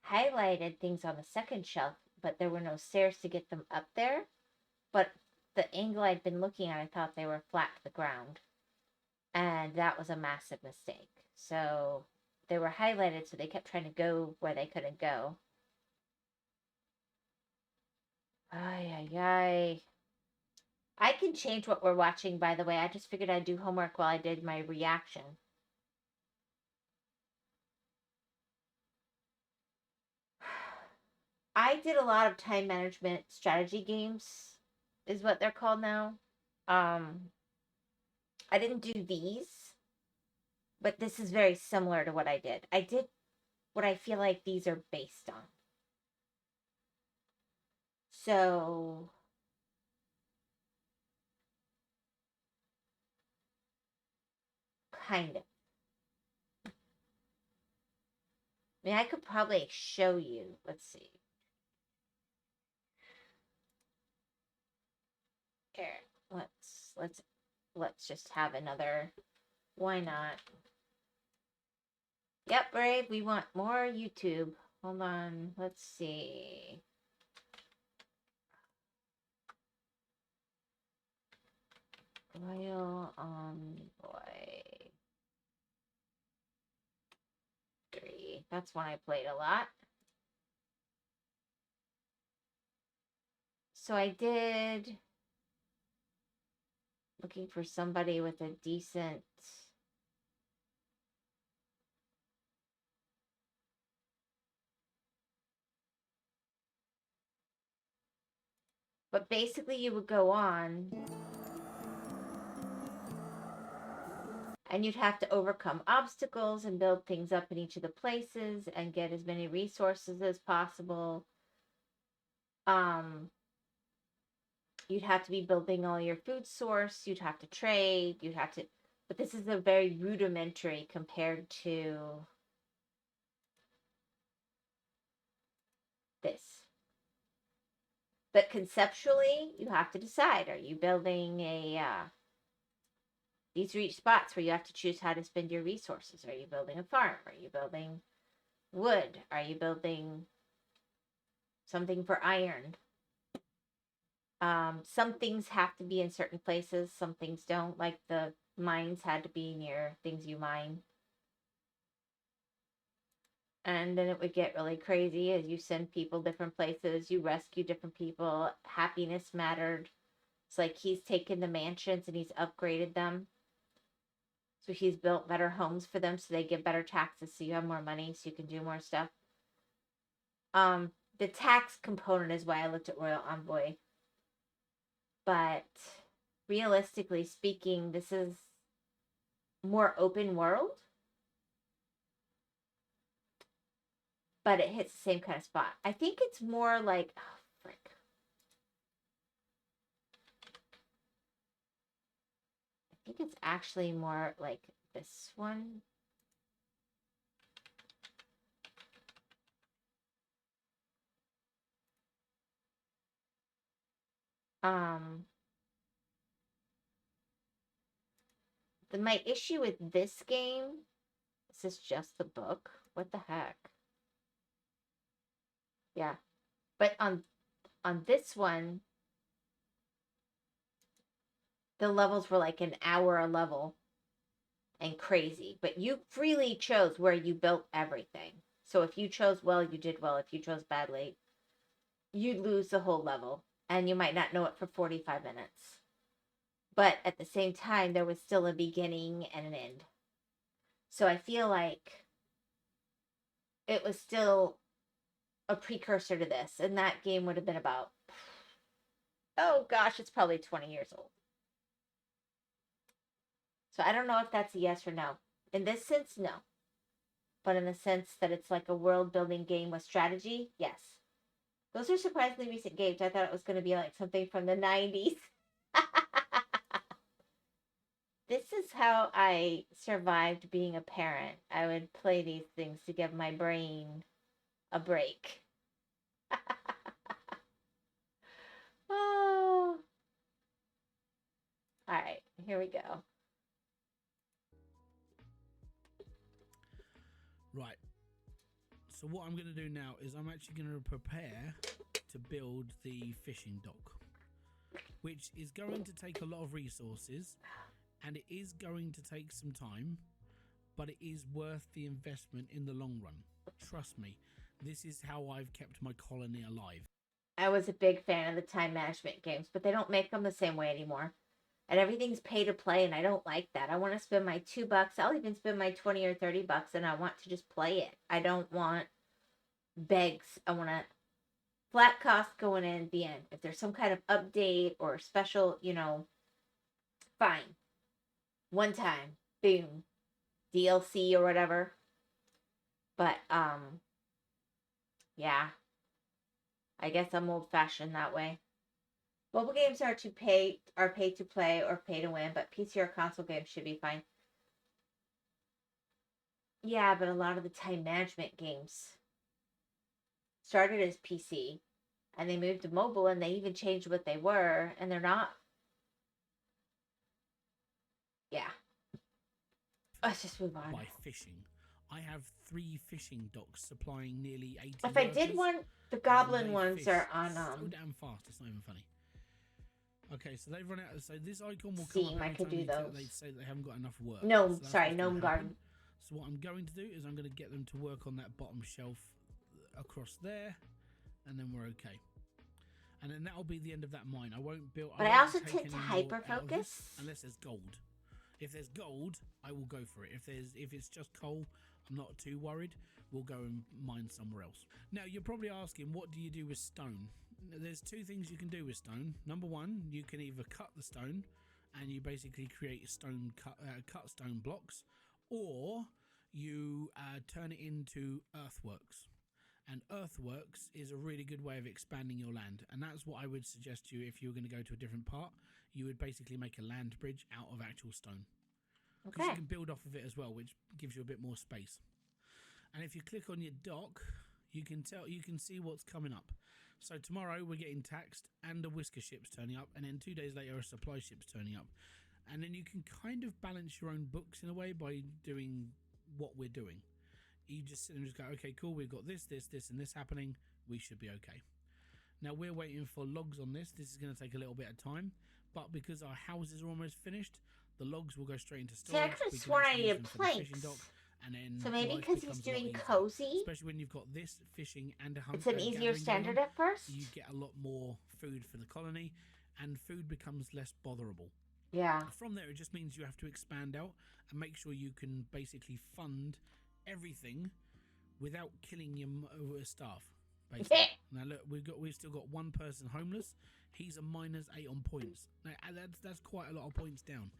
highlighted things on the second shelf, but there were no stairs to get them up there. But the angle I'd been looking at, I thought they were flat to the ground. And that was a massive mistake. So they were highlighted, so they kept trying to go where they couldn't go. Ay, ay, ay. I can change what we're watching, by the way. I just figured I'd do homework while I did my reaction. I did a lot of time management strategy games, is what they're called now. I didn't do these, but this is very similar to what I did. I did what I feel like these are based on. So kind of. I mean, I could probably show you. Let's see. Here, let's just have another. Why not? Yep, Brave, we want more YouTube. Hold on, let's see. Royal Envoy 3. That's one I played a lot. So I did Looking for somebody with a decent... But basically you would go on and you'd have to overcome obstacles and build things up in each of the places and get as many resources as possible. You'd have to be building all your food source. You'd have to trade. You'd have to... But this is a very rudimentary compared to this. But conceptually, you have to decide. Are you building a... these are each spots where you have to choose how to spend your resources. Are you building a farm? Are you building wood? Are you building something for iron? Some things have to be in certain places. Some things don't. Like the mines had to be near things you mine. And then it would get really crazy as you send people different places. You rescue different people. Happiness mattered. It's like he's taken the mansions and he's upgraded them. So he's built better homes for them so they give better taxes so you have more money so you can do more stuff. The tax component is why I looked at Royal Envoy. But realistically speaking, this is more open world. But it hits the same kind of spot. I think it's more like... Oh, frick. I think it's actually more like this one. My issue with this game, is this just the book? What the heck? Yeah. But on this one, the levels were like an hour a level and crazy. But you freely chose where you built everything. So if you chose well, you did well. If you chose badly, you'd lose the whole level. And you might not know it for 45 minutes. But at the same time, there was still a beginning and an end. So I feel like it was still a precursor to this. And that game would have been about... Oh gosh, it's probably 20 years old. So I don't know if that's a yes or no. In this sense, no. But in the sense that it's like a world-building game with strategy, yes. Those are surprisingly recent games. I thought it was going to be like something from the 90s. This is how I survived being a parent. I would play these things to give my brain a break. Oh. All right, here we go. Right. So what I'm going to do now is I'm actually going to prepare to build the fishing dock, which is going to take a lot of resources. And it is going to take some time, but it is worth the investment in the long run. Trust me, this is how I've kept my colony alive. I was a big fan of the time management games, but they don't make them the same way anymore. And everything's pay to play, and I don't like that. I want to spend my $2. I'll even spend my 20 or 30 bucks, and I want to just play it. I don't want begs. I want a flat cost going in at the end. If there's some kind of update or special, fine. One time, boom, DLC or whatever. But, yeah. I guess I'm old-fashioned that way. Mobile games are pay to play or pay to win, but PC or console games should be fine. Yeah, but a lot of the time management games started as PC, and they moved to mobile, and they even changed what they were, and they're not. Yeah. Let's just move on. By fishing. I have 3 fishing docks supplying nearly 80 If I did one, the goblin ones are on so damn fast, it's not even funny. Okay, so they've run out. So this icon will Steam, come up I every could time do those. they say they haven't got enough work. Gnome, So sorry, what's gnome gonna happen. garden. So what I'm going to do is I'm going to get them to work on that bottom shelf across there, and then we're okay. and then that'll be the end of that mine. I won't build. But I won't also take tend to any more hyper out of this focus. unless there's gold. If there's gold, I will go for it. If it's just coal, I'm not too worried. We'll go and mine somewhere else. Now you're probably asking, what do you do with stone? There's two things you can do with stone. Number one, you can either cut the stone, and you basically create stone cut stone blocks, or you turn it into earthworks. And earthworks is a really good way of expanding your land, and that's what I would suggest to you if you were going to go to a different part. You would basically make a land bridge out of actual stone, because Okay. you can build off of it as well, which gives you a bit more space. And if you click on your dock, you can see what's coming up. So tomorrow we're getting taxed, and a whisker ship's turning up, and then 2 days later a supply ship's turning up. And then you can kind of balance your own books in a way by doing what we're doing. You just sit and just go, okay, cool, we've got this, and this happening. We should be okay. Now we're waiting for logs on this. This is going to take a little bit of time, but because our houses are almost finished, the logs will go straight into See, I storage. could We have can sworn I actually use needed them for the fishing planks. dock, and then So maybe life because he's becomes a lot doing easier. cozy, Especially when you've got this fishing and a hunt. it's an easier standard at first. You get a lot more food for the colony, and food becomes less botherable. Yeah. From there, it just means you have to expand out and make sure you can basically fund everything without killing your staff. Basically. Now look, we've still got one person homeless. He's a -8 on points. Now that's quite a lot of points down.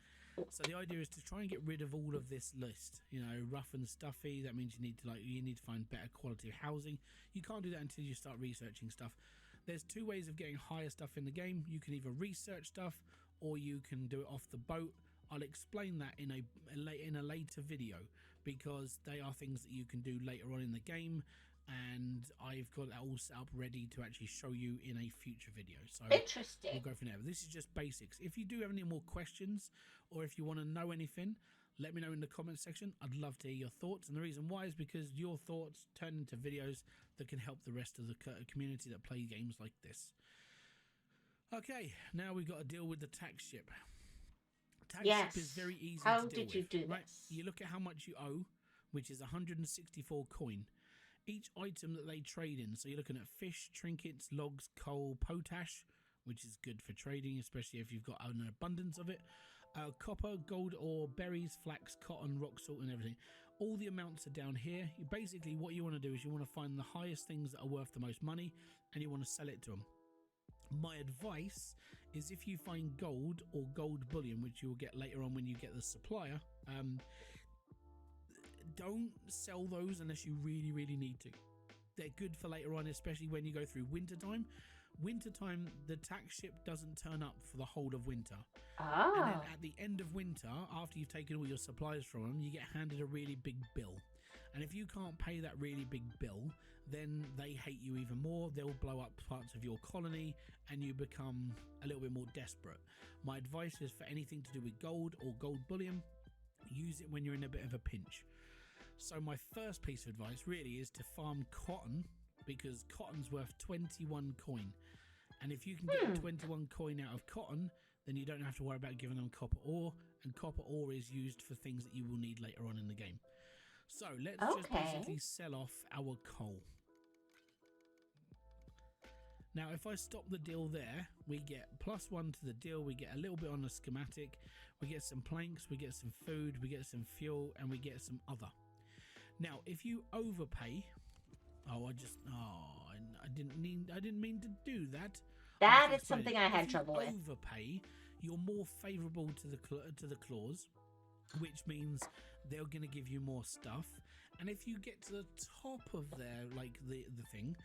So the idea is to try and get rid of all of this list. You know, rough and stuffy. That means you need to find better quality housing. You can't do that until you start researching stuff. There's two ways of getting higher stuff in the game. You can either research stuff, or you can do it off the boat. I'll explain that in a later video, because they are things that you can do later on in the game, and I've got that all set up ready to actually show you in a future video. So Interesting. we'll go from there. But this is just basics. If you do have any more questions, or if you want to know anything, let me know in the comment section. I'd love to hear your thoughts, and the reason why is because your thoughts turn into videos that can help the rest of the community that play games like this. Okay, now we've got to deal with the tax ship. Tax ship is very easy How to deal did you with, do right? this? You look at how much you owe, which is 164 coin. Each item that they trade in, so you're looking at fish, trinkets, logs, coal, potash, which is good for trading, especially if you've got an abundance of it. Copper, gold ore, berries, flax, cotton, rock salt, and everything. All the amounts are down here. Basically, what you want to do is you want to find the highest things that are worth the most money, and you want to sell it to them. My advice is, if you find gold or gold bullion, which you will get later on when you get the supplier, don't sell those unless you really, really need to. They're good for later on, especially when you go through wintertime. Wintertime, the tax ship doesn't turn up for the whole of winter. Oh. And then at the end of winter, after you've taken all your supplies from them, you get handed a really big bill. And if you can't pay that really big bill, then they hate you even more. They'll blow up parts of your colony, and you become a little bit more desperate. My advice is, for anything to do with gold or gold bullion, use it when you're in a bit of a pinch. So my first piece of advice really is to farm cotton, because cotton's worth 21 coin. And if you can get 21 coin out of cotton, then you don't have to worry about giving them copper ore, and copper ore is used for things that you will need later on in the game. So let's just basically sell off our coal. Now, if I stop the deal there, we get +1 to the deal, we get a little bit on the schematic, we get some planks, we get some food, we get some fuel, and we get some other. Now, if you overpay, I didn't mean to do that. That is something I had trouble with. If you overpay, you're more favourable to the clause, which means they're going to give you more stuff. And if you get to the top of their the thing,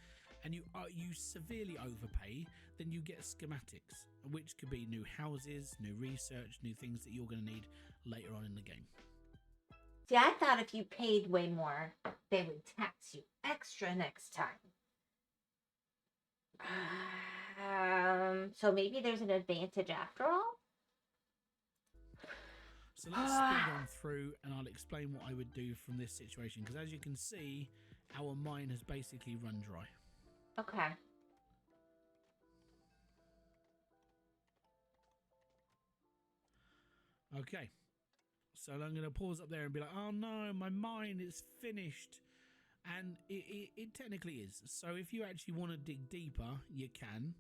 and you severely overpay, then you get schematics, which could be new houses, new research, new things that you're going to need later on in the game. See, I thought if you paid way more, they would tax you extra next time. So maybe there's an advantage after all? So let's speed on through, and I'll explain what I would do from this situation, because as you can see, our mine has basically run dry. Okay. Okay. So I'm going to pause up there and be like, oh no, my mine is finished. And it technically is. So if you actually want to dig deeper, you can.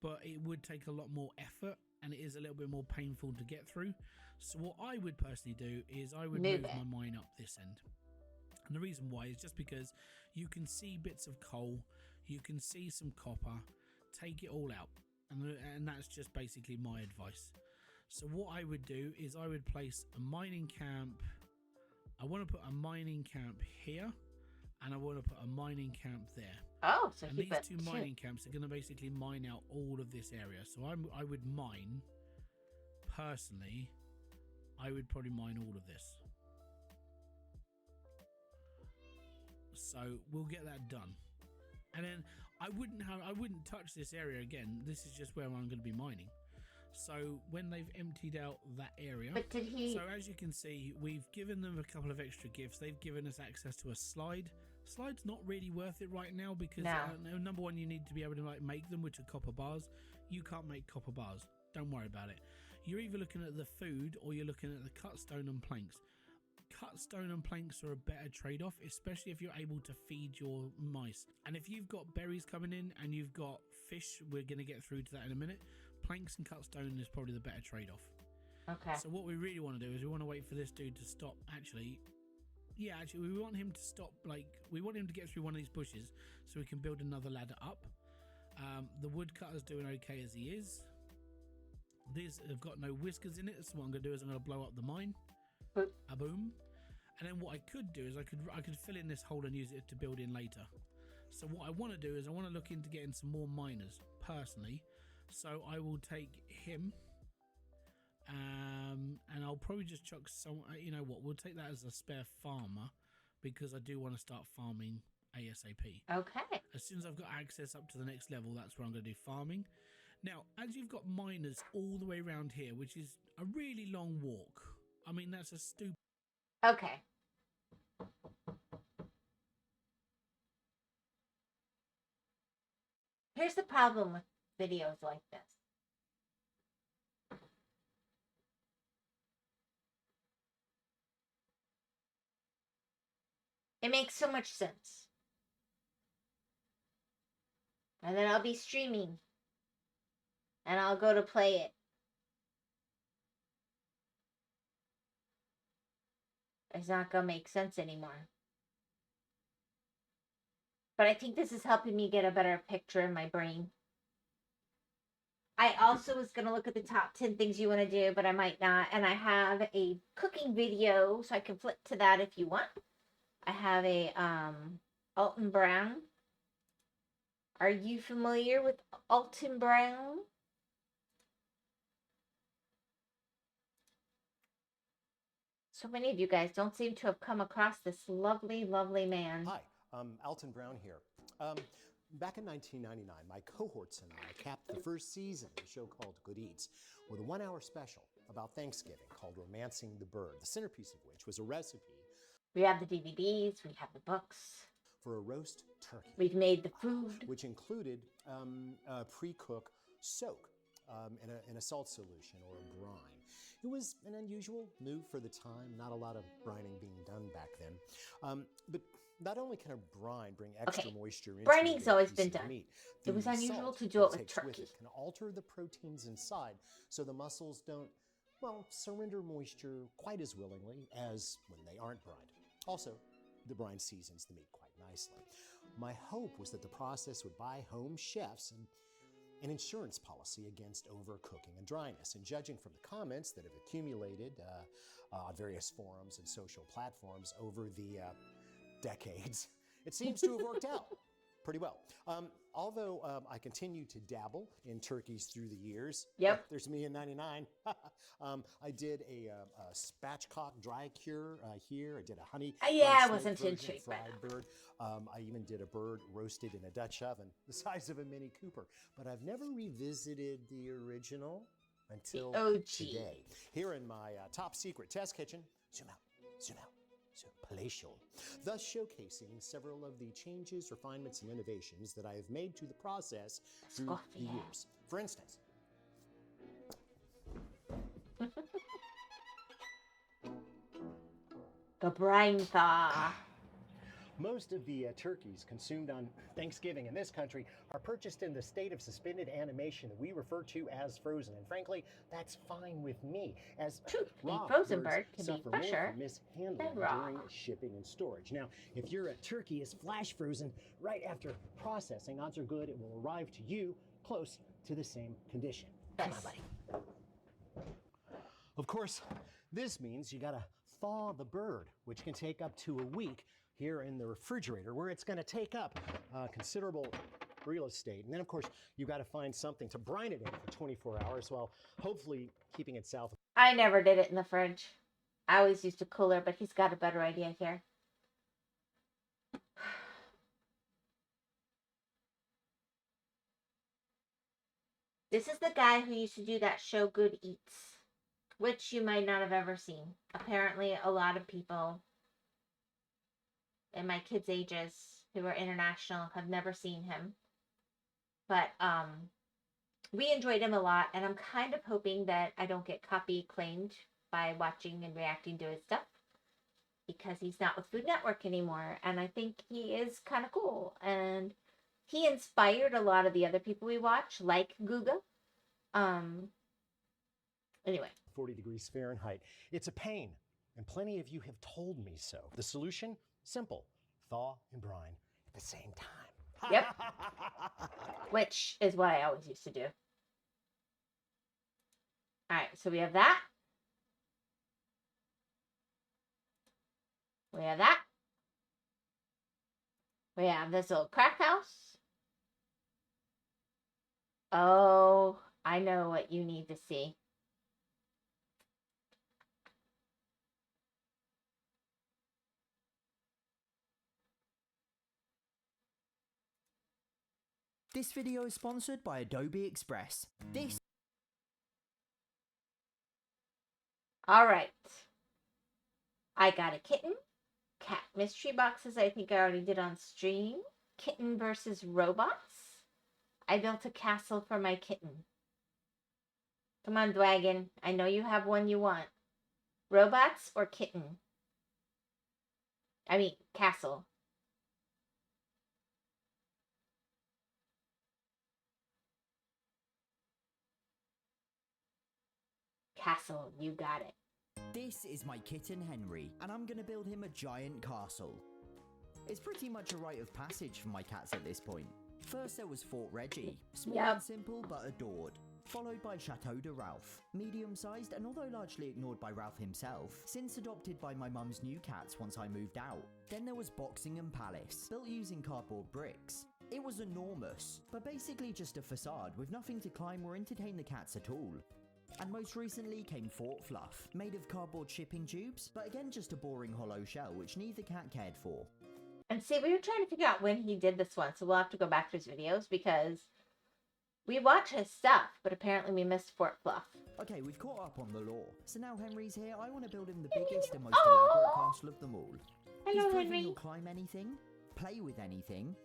but it would take a lot more effort and it is a little bit more painful to get through. So what I would personally do is I would move my mine up this end. And the reason why is just because you can see bits of coal, you can see some copper, take it all out. And that's just basically my advice. So what I would do is I would place a mining camp. I want to put a mining camp here, and I want to put a mining camp there. Oh, so and these two mining camps are going to basically mine out all of this area. So I would mine, personally, I would probably mine all of this. So we'll get that done. And then I wouldn't touch this area again. This is just where I'm going to be mining. So when they've emptied out that area, but did he... So as you can see, we've given them a couple of extra gifts. They've given us access to a slide. Slide's not really worth it right now because number one, you need to be able to like make them, which are copper bars. You can't make copper bars. Don't worry about it. You're either looking at the food or you're looking at the cut stone and planks. Cut stone and planks are a better trade-off, especially if you're able to feed your mice. And if you've got berries coming in and you've got fish, we're going to get through to that in a minute. Planks and cut stone is probably the better trade-off. Okay. So what we really want to do is we want to wait for this dude to stop. Actually, we want him to stop. Like, we want him to get through one of these bushes so we can build another ladder up. The woodcutter's doing okay as he is. These have got no whiskers in it, so what I'm going to do is I'm going to blow up the mine. A boom. And then what I could do is I could fill in this hole and use it to build in later. So what I want to do is I want to look into getting some more miners personally. So I will take him, and I'll probably just chuck some. You know what? We'll take that as a spare farmer because I do want to start farming ASAP. Okay. As soon as I've got access up to the next level, that's where I'm going to do farming. Now, as you've got miners all the way around here, which is a really long walk. I mean, that's a stupid. Okay. Here's the problem with videos like this. It makes so much sense. And then I'll be streaming. And I'll go to play it. It's not gonna make sense anymore. But I think this is helping me get a better picture in my brain. I also was gonna look at the top 10 things you want to do, but I might not. And I have a cooking video, so I can flip to that if you want. I have a Alton Brown. Are you familiar with Alton Brown? So many of you guys don't seem to have come across this lovely, lovely man. Hi, Alton Brown here. Back in 1999, my cohorts and I capped the first season of a show called Good Eats with a one-hour special about Thanksgiving called Romancing the Bird, the centerpiece of which was a recipe. We have the DVDs, we have the books. For a roast turkey. We've made the food. Which included a pre-cook soak in a salt solution or a brine. It was an unusual move for the time, not a lot of brining being done back then. But not only can a brine bring extra moisture into brining's a always piece been of done. meat, It was the unusual salt to do it that with takes turkey. it can alter the proteins inside so the mussels don't, well, surrender moisture quite as willingly as when they aren't brined. Also, the brine seasons the meat quite nicely. My hope was that the process would buy home chefs an insurance policy against overcooking and dryness. And judging from the comments that have accumulated on various forums and social platforms over the decades, it seems to have worked out pretty well. Although I continue to dabble in turkeys through the years. Yep. There's me in 99. I did a spatchcock dry cure here. I did a honey. I wasn't intrigued by fried bird. I even did a bird roasted in a Dutch oven, the size of a Mini Cooper. But I've never revisited the original until today. Here in my top secret test kitchen. Zoom out. Zoom out. So palatial, thus showcasing several of the changes, refinements, and innovations that I have made to the process through the years. For instance, the brine thaw. Most of the turkeys consumed on Thanksgiving in this country are purchased in the state of suspended animation that we refer to as frozen. And frankly, that's fine with me, as raw a frozen birds bird can be suffer more fresher from mishandling than raw. during shipping and storage. Now, if your turkey is flash frozen right after processing, odds are good it will arrive to you close to the same condition. Come on, buddy. Of course, this means you gotta thaw the bird, which can take up to a week here in the refrigerator, where it's gonna take up considerable real estate. And then, of course, you gotta find something to brine it in for 24 hours while hopefully keeping it south. I never did it in the fridge. I always used a cooler, but he's got a better idea here. This is the guy who used to do that show Good Eats, which you might not have ever seen. Apparently, a lot of people in my kids' ages who are international have never seen him. But we enjoyed him a lot, and I'm kind of hoping that I don't get copy claimed by watching and reacting to his stuff, because he's not with Food Network anymore, and I think he is kind of cool, and he inspired a lot of the other people we watch, like Guga. Anyway. 40 degrees Fahrenheit. It's a pain, and plenty of you have told me so. The solution? Simple. Thaw and brine at the same time. Yep. Which is what I always used to do. Alright, so we have that. We have that. We have this little crack house. Oh, I know what you need to see. This video is sponsored by Adobe Express. Alright. I got a kitten. Cat mystery boxes I think I already did on stream. Kitten versus robots. I built a castle for my kitten. Come on, Dwagon. I know you have one you want. Robots or kitten? I mean, castle. Castle, you got it. This is my kitten Henry, and I'm gonna build him a giant castle. It's pretty much a rite of passage for my cats at this point. First there was Fort Reggie, small and simple but adored. Followed by Chateau de Ralph, medium-sized and although largely ignored by Ralph himself, since adopted by my mum's new cats once I moved out. Then there was Boxingham Palace, built using cardboard bricks. It was enormous, but basically just a facade with nothing to climb or entertain the cats at all. And most recently came Fort Fluff, made of cardboard shipping tubes, but again just a boring hollow shell which neither cat cared for. And see, we were trying to figure out when he did this one, so we'll have to go back to his videos because we watch his stuff, but apparently we missed Fort Fluff. Okay, we've caught up on the lore. So now Henry's here, I want to build him the biggest and most elaborate castle of them all. Hello, He's proven Henry. he'll climb anything, play with anything,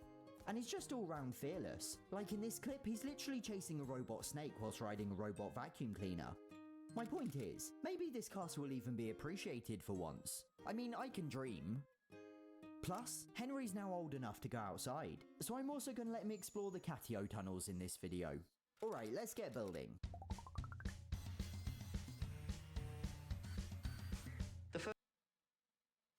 and he's just all round fearless. Like in this clip, he's literally chasing a robot snake whilst riding a robot vacuum cleaner. My point is, maybe this castle will even be appreciated for once. I mean, I can dream. Plus, Henry's now old enough to go outside, so I'm also going to let him explore the catio tunnels in this video. Alright, let's get building.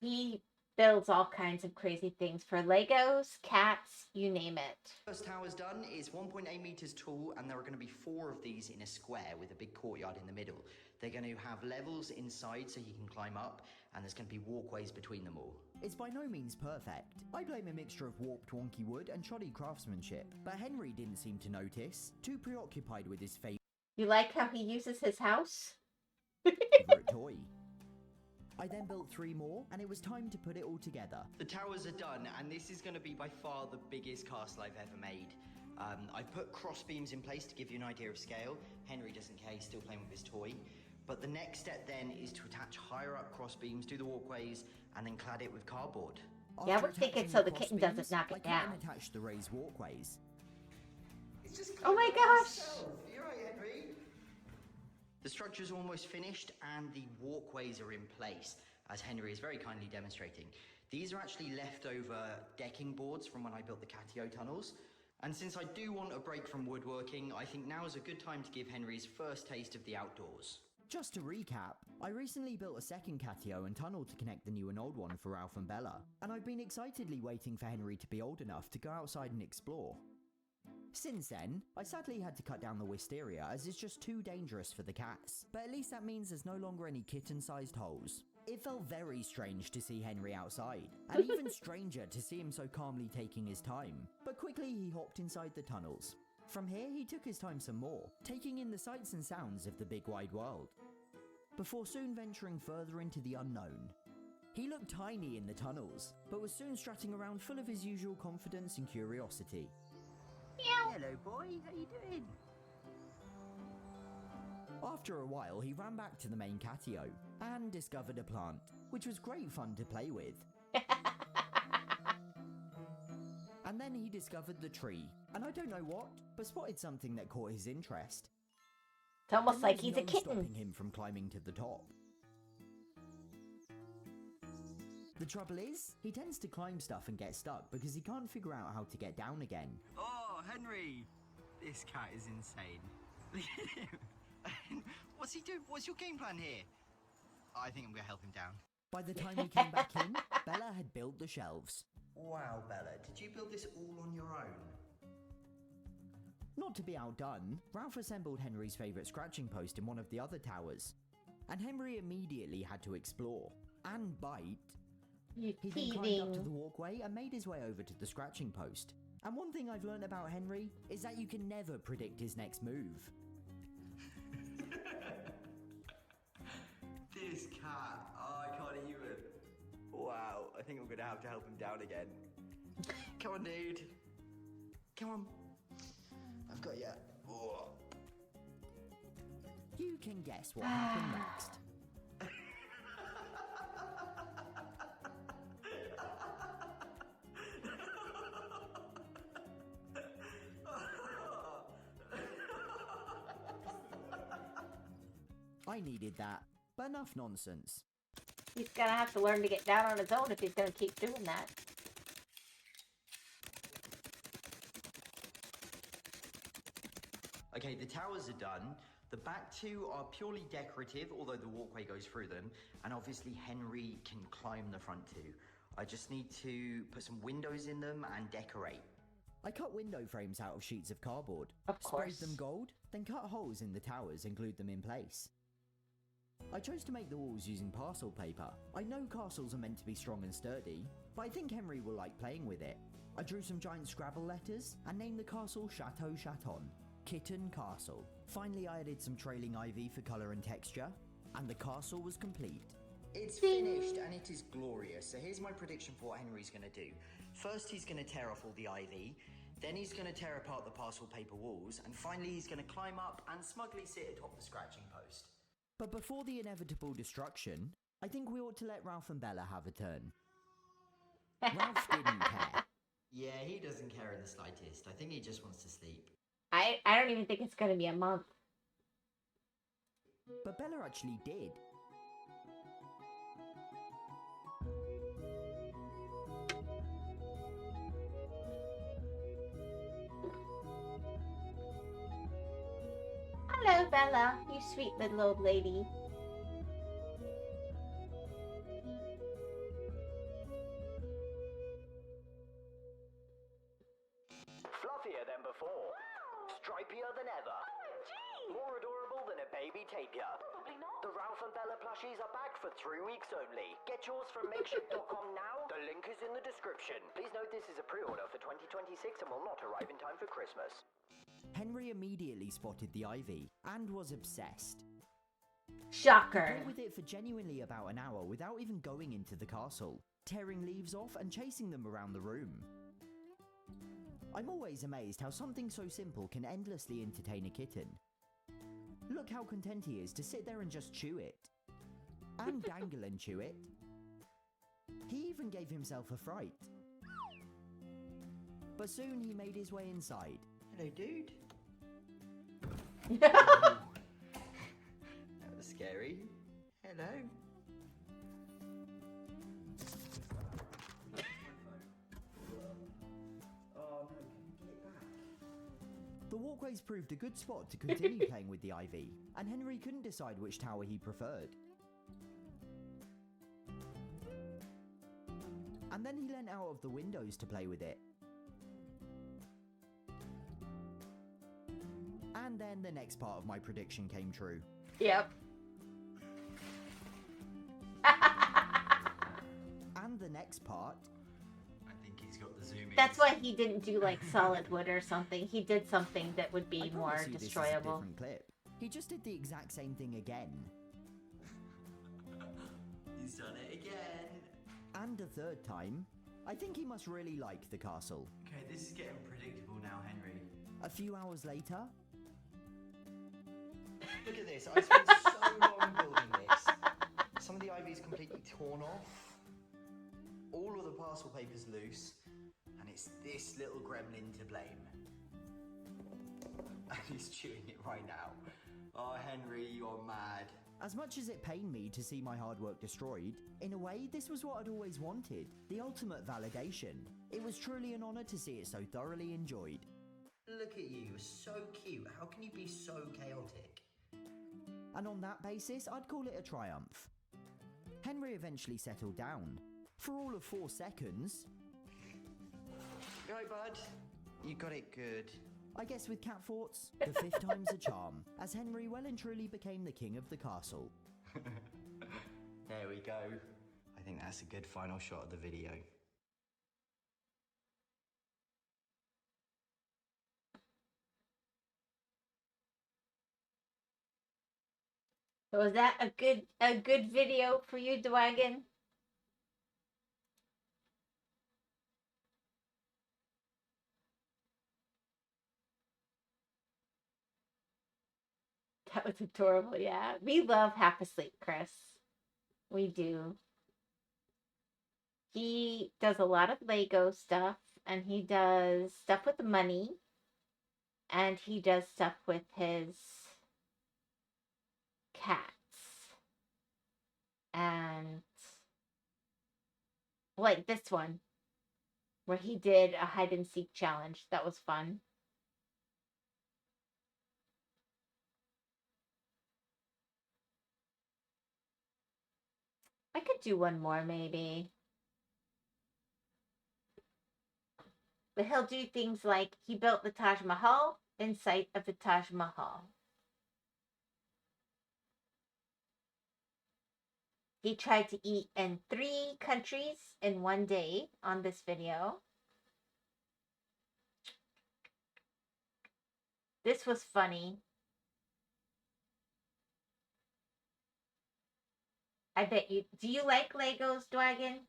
He builds all kinds of crazy things for Legos, cats, you name it. First tower's done is 1.8 meters tall, and there are going to be 4 of these in a square with a big courtyard in the middle. They're going to have levels inside so you can climb up, and there's going to be walkways between them all. It's by no means perfect. I blame a mixture of warped wonky wood and shoddy craftsmanship, but Henry didn't seem to notice, too preoccupied with his favourite You like how he uses his house? toy. I then built 3 more, and it was time to put it all together. The towers are done, and this is going to be by far the biggest castle I've ever made. I've put cross beams in place to give you an idea of scale. Henry doesn't care, he's still playing with his toy. But the next step then is to attach higher up cross beams, do the walkways, and then clad it with cardboard. Yeah, After we're thinking attaching so the cross kitten doesn't beams, knock I it cut and down. attached the raised walkways. It's just Oh my gosh! You're right, Henry. The structure's almost finished and the walkways are in place. as Henry is very kindly demonstrating. These are actually leftover decking boards from when I built the catio tunnels. And since I do want a break from woodworking, I think now is a good time to give Henry his first taste of the outdoors. Just to recap, I recently built a second catio and tunnel to connect the new and old one for Ralph and Bella, and I've been excitedly waiting for Henry to be old enough to go outside and explore. Since then, I sadly had to cut down the wisteria as it's just too dangerous for the cats, but at least that means there's no longer any kitten-sized holes. It felt very strange to see Henry outside, and even stranger to see him so calmly taking his time, but quickly he hopped inside the tunnels. From here he took his time some more, taking in the sights and sounds of the big wide world, before soon venturing further into the unknown. He looked tiny in the tunnels, but was soon strutting around full of his usual confidence and curiosity. Hello, boy. How you doing? After a while, he ran back to the main catio and discovered a plant, which was great fun to play with. And then he discovered the tree, and I don't know what, but spotted something that caught his interest. It's almost There like was he's a no kitten. stopping him from climbing to the top. The trouble is, he tends to climb stuff and get stuck because he can't figure out how to get down again. Oh, Henry! This cat is insane. Look at him. What's he doing? What's your game plan here? I think I'm gonna help him down. By the time we came back in, Bella had built the shelves. Wow, Bella, did you build this all on your own? Not to be outdone, Ralph assembled Henry's favourite scratching post in one of the other towers, and Henry immediately had to explore and bite. You He then climbed up to the teething. walkway and made his way over to the scratching post. And one thing I've learned about Henry is that you can never predict his next move. This cat, oh, I can't even. Wow, I think I'm gonna have to help him down again. Come on, dude. Come on. I've got you. Oh. You can guess what happened next. I needed that, but enough nonsense. He's gonna have to learn to get down on his own if he's gonna keep doing that. Okay, the towers are done. The back two are purely decorative, although the walkway goes through them. And obviously Henry can climb the front two. I just need to put some windows in them and decorate. I cut window frames out of sheets of cardboard, Of course. sprayed them gold, then cut holes in the towers and glued them in place. I chose to make the walls using parcel paper. I know castles are meant to be strong and sturdy, but I think Henry will like playing with it. I drew some giant Scrabble letters and named the castle Chateau Chaton, Kitten Castle. Finally I added some trailing ivy for colour and texture, and the castle was complete. It's finished and it is glorious. So here's my prediction for what Henry's gonna do. First, he's gonna tear off all the ivy. Then he's gonna tear apart the parcel paper walls. And finally, he's gonna climb up and smugly sit atop the scratching post. But before the inevitable destruction, I think we ought to let Ralph and Bella have a turn. Ralph didn't care. Yeah, he doesn't care in the slightest. I think he just wants to sleep. I don't even think it's gonna be a month. But Bella actually did. Hello, Bella, you sweet little old lady. Fluffier than before. Stripier than ever. More adorable than a baby tapir. Probably not. The Ralph and Bella plushies are back for 3 weeks only. Get yours from makeshift.com now. The link is in the description. Please note this is a pre-order for 2026 and will not arrive in time for Christmas. Henry immediately spotted the ivy and was obsessed. Shocker. Played with it for genuinely about an hour without even going into the castle, tearing leaves off and chasing them around the room. I'm always amazed how something so simple can endlessly entertain a kitten. Look how content he is to sit there and just chew it. And dangle and chew it. He even gave himself a fright. But soon he made his way inside. Hello, dude. That was scary. Hello. The walkways proved a good spot to continue playing with the ivy, and Henry couldn't decide which tower he preferred. And then he leant out of the windows to play with it. And then the next part of my prediction came true. Yep. And the next part... I think he's got the zoom in. That's why he didn't do like solid wood or something. He did something that would be I more promise you this is a destroyable. different clip. He just did the exact same thing again. He's done it again. And a third time. I think he must really like the castle. Okay, this is getting predictable now, Henry. A few hours later... Look at this. I spent so long building this. Some of the ivy's completely torn off. All of the parcel paper's loose. And it's this little gremlin to blame. And he's chewing it right now. Oh, Henry, you're mad. As much as it pained me to see my hard work destroyed, in a way, this was what I'd always wanted. The ultimate validation. It was truly an honour to see it so thoroughly enjoyed. Look at you, you're so cute. How can you be so chaotic? And on that basis, I'd call it a triumph. Henry eventually settled down. For all of 4 seconds... Go, bud. You got it good. I guess with cat forts, the 5th time's a charm, as Henry well and truly became the king of the castle. There we go. I think that's a good final shot of the video. So was that a good video for you, Dwagon? That was adorable, yeah. We love Half Asleep, Chris. We do. He does a lot of Lego stuff, and he does stuff with money, and he does stuff with his cats. And like this one, where he did a hide and seek challenge. That was fun. I could do one more, maybe. But he'll do things like he built the Taj Mahal in sight of the Taj Mahal. He tried to eat in 3 countries in one day on this video. This was funny. I bet you... Do you like Legos, Dwagon?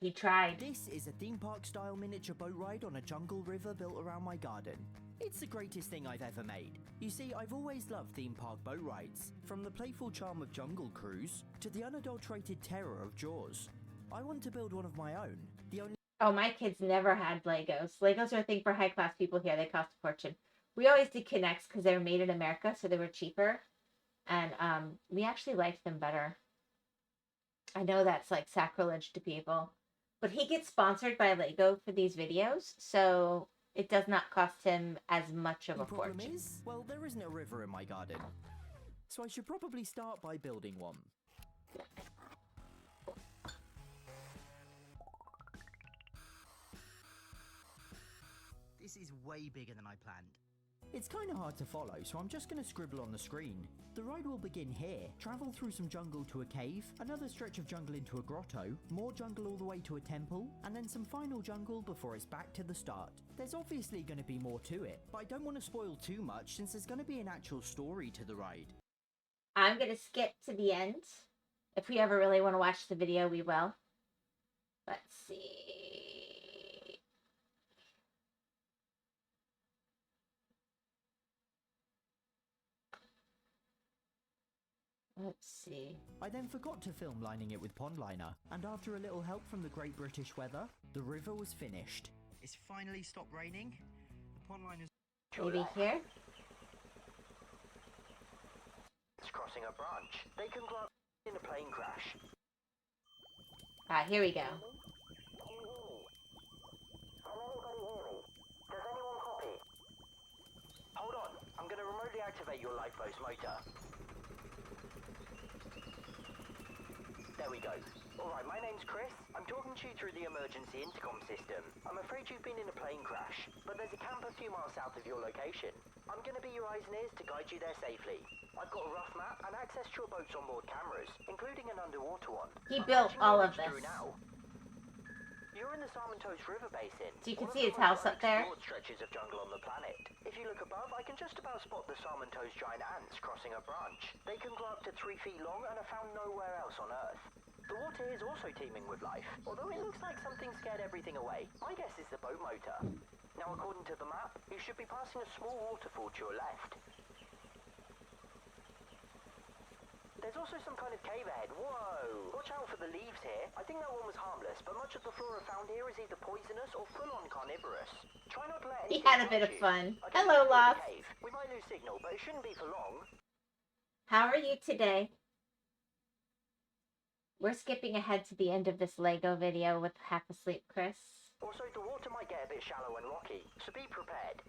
He tried. This is a theme park style miniature boat ride on a jungle river built around my garden. It's the greatest thing I've ever made. You see, I've always loved theme park boat rides. From the playful charm of Jungle Cruise to the unadulterated terror of Jaws. I want to build one of my own. The only... Oh, my kids never had Legos. Legos are a thing for high-class people here. They cost a fortune. We always did Connects because they were made in America, so they were cheaper. And we actually liked them better. I know that's like sacrilege to people. But he gets sponsored by Lego for these videos, so it does not cost him as much of a fortune. The problem is, well, there isn't a river in my garden. So I should probably start by building one. This is way bigger than I planned. It's kind of hard to follow, so I'm just going to scribble on the screen. The ride will begin here, travel through some jungle to a cave, another stretch of jungle into a grotto, more jungle all the way to a temple, and then some final jungle before it's back to the start. There's obviously going to be more to it, but I don't want to spoil too much since there's going to be an actual story to the ride. I'm going to skip to the end. If we ever really want to watch the video, we will. Let's see. Let's see. I then forgot to film lining it with pond liner, and after a little help from the Great British Weather, the river was finished. It's finally stopped raining. The pond line is... Maybe here? crossing a branch. They can grow up in a plane crash. Ah, here we go. Can anybody hear me? Does anyone copy? Hold on, I'm going to remotely activate your lifeboat's motor. There we go. Alright, my name's Chris. I'm talking to you through the emergency intercom system. I'm afraid you've been in a plane crash, but there's a camp a few miles south of your location. I'm going to be your eyes and ears to guide you there safely. I've got a rough map and access to your boat's onboard cameras, including an underwater one. He built all of this. Now. You're in the Salmontoes River Basin. So you can see his house up there. Stretches of jungle on the planet. If you look above, I can just about spot the Salmontoes giant ants crossing a branch. They can grow up to 3 feet long and are found nowhere else on Earth. The water here is also teeming with life, although it looks like something scared everything away. My guess is the boat motor. Now, according to the map, you should be passing a small waterfall to your left. There's also some kind of cave ahead. Whoa! Watch out for the leaves here. I think that one was harmless, but much of the flora found here is either poisonous or full-on carnivorous. Try not to let He had a bit of fun. Hello, Lost. We might lose signal, but it shouldn't be for long. How are you today? We're skipping ahead to the end of this Lego video with Half Asleep Chris. Also, the water might get a bit shallow and rocky, so be prepared.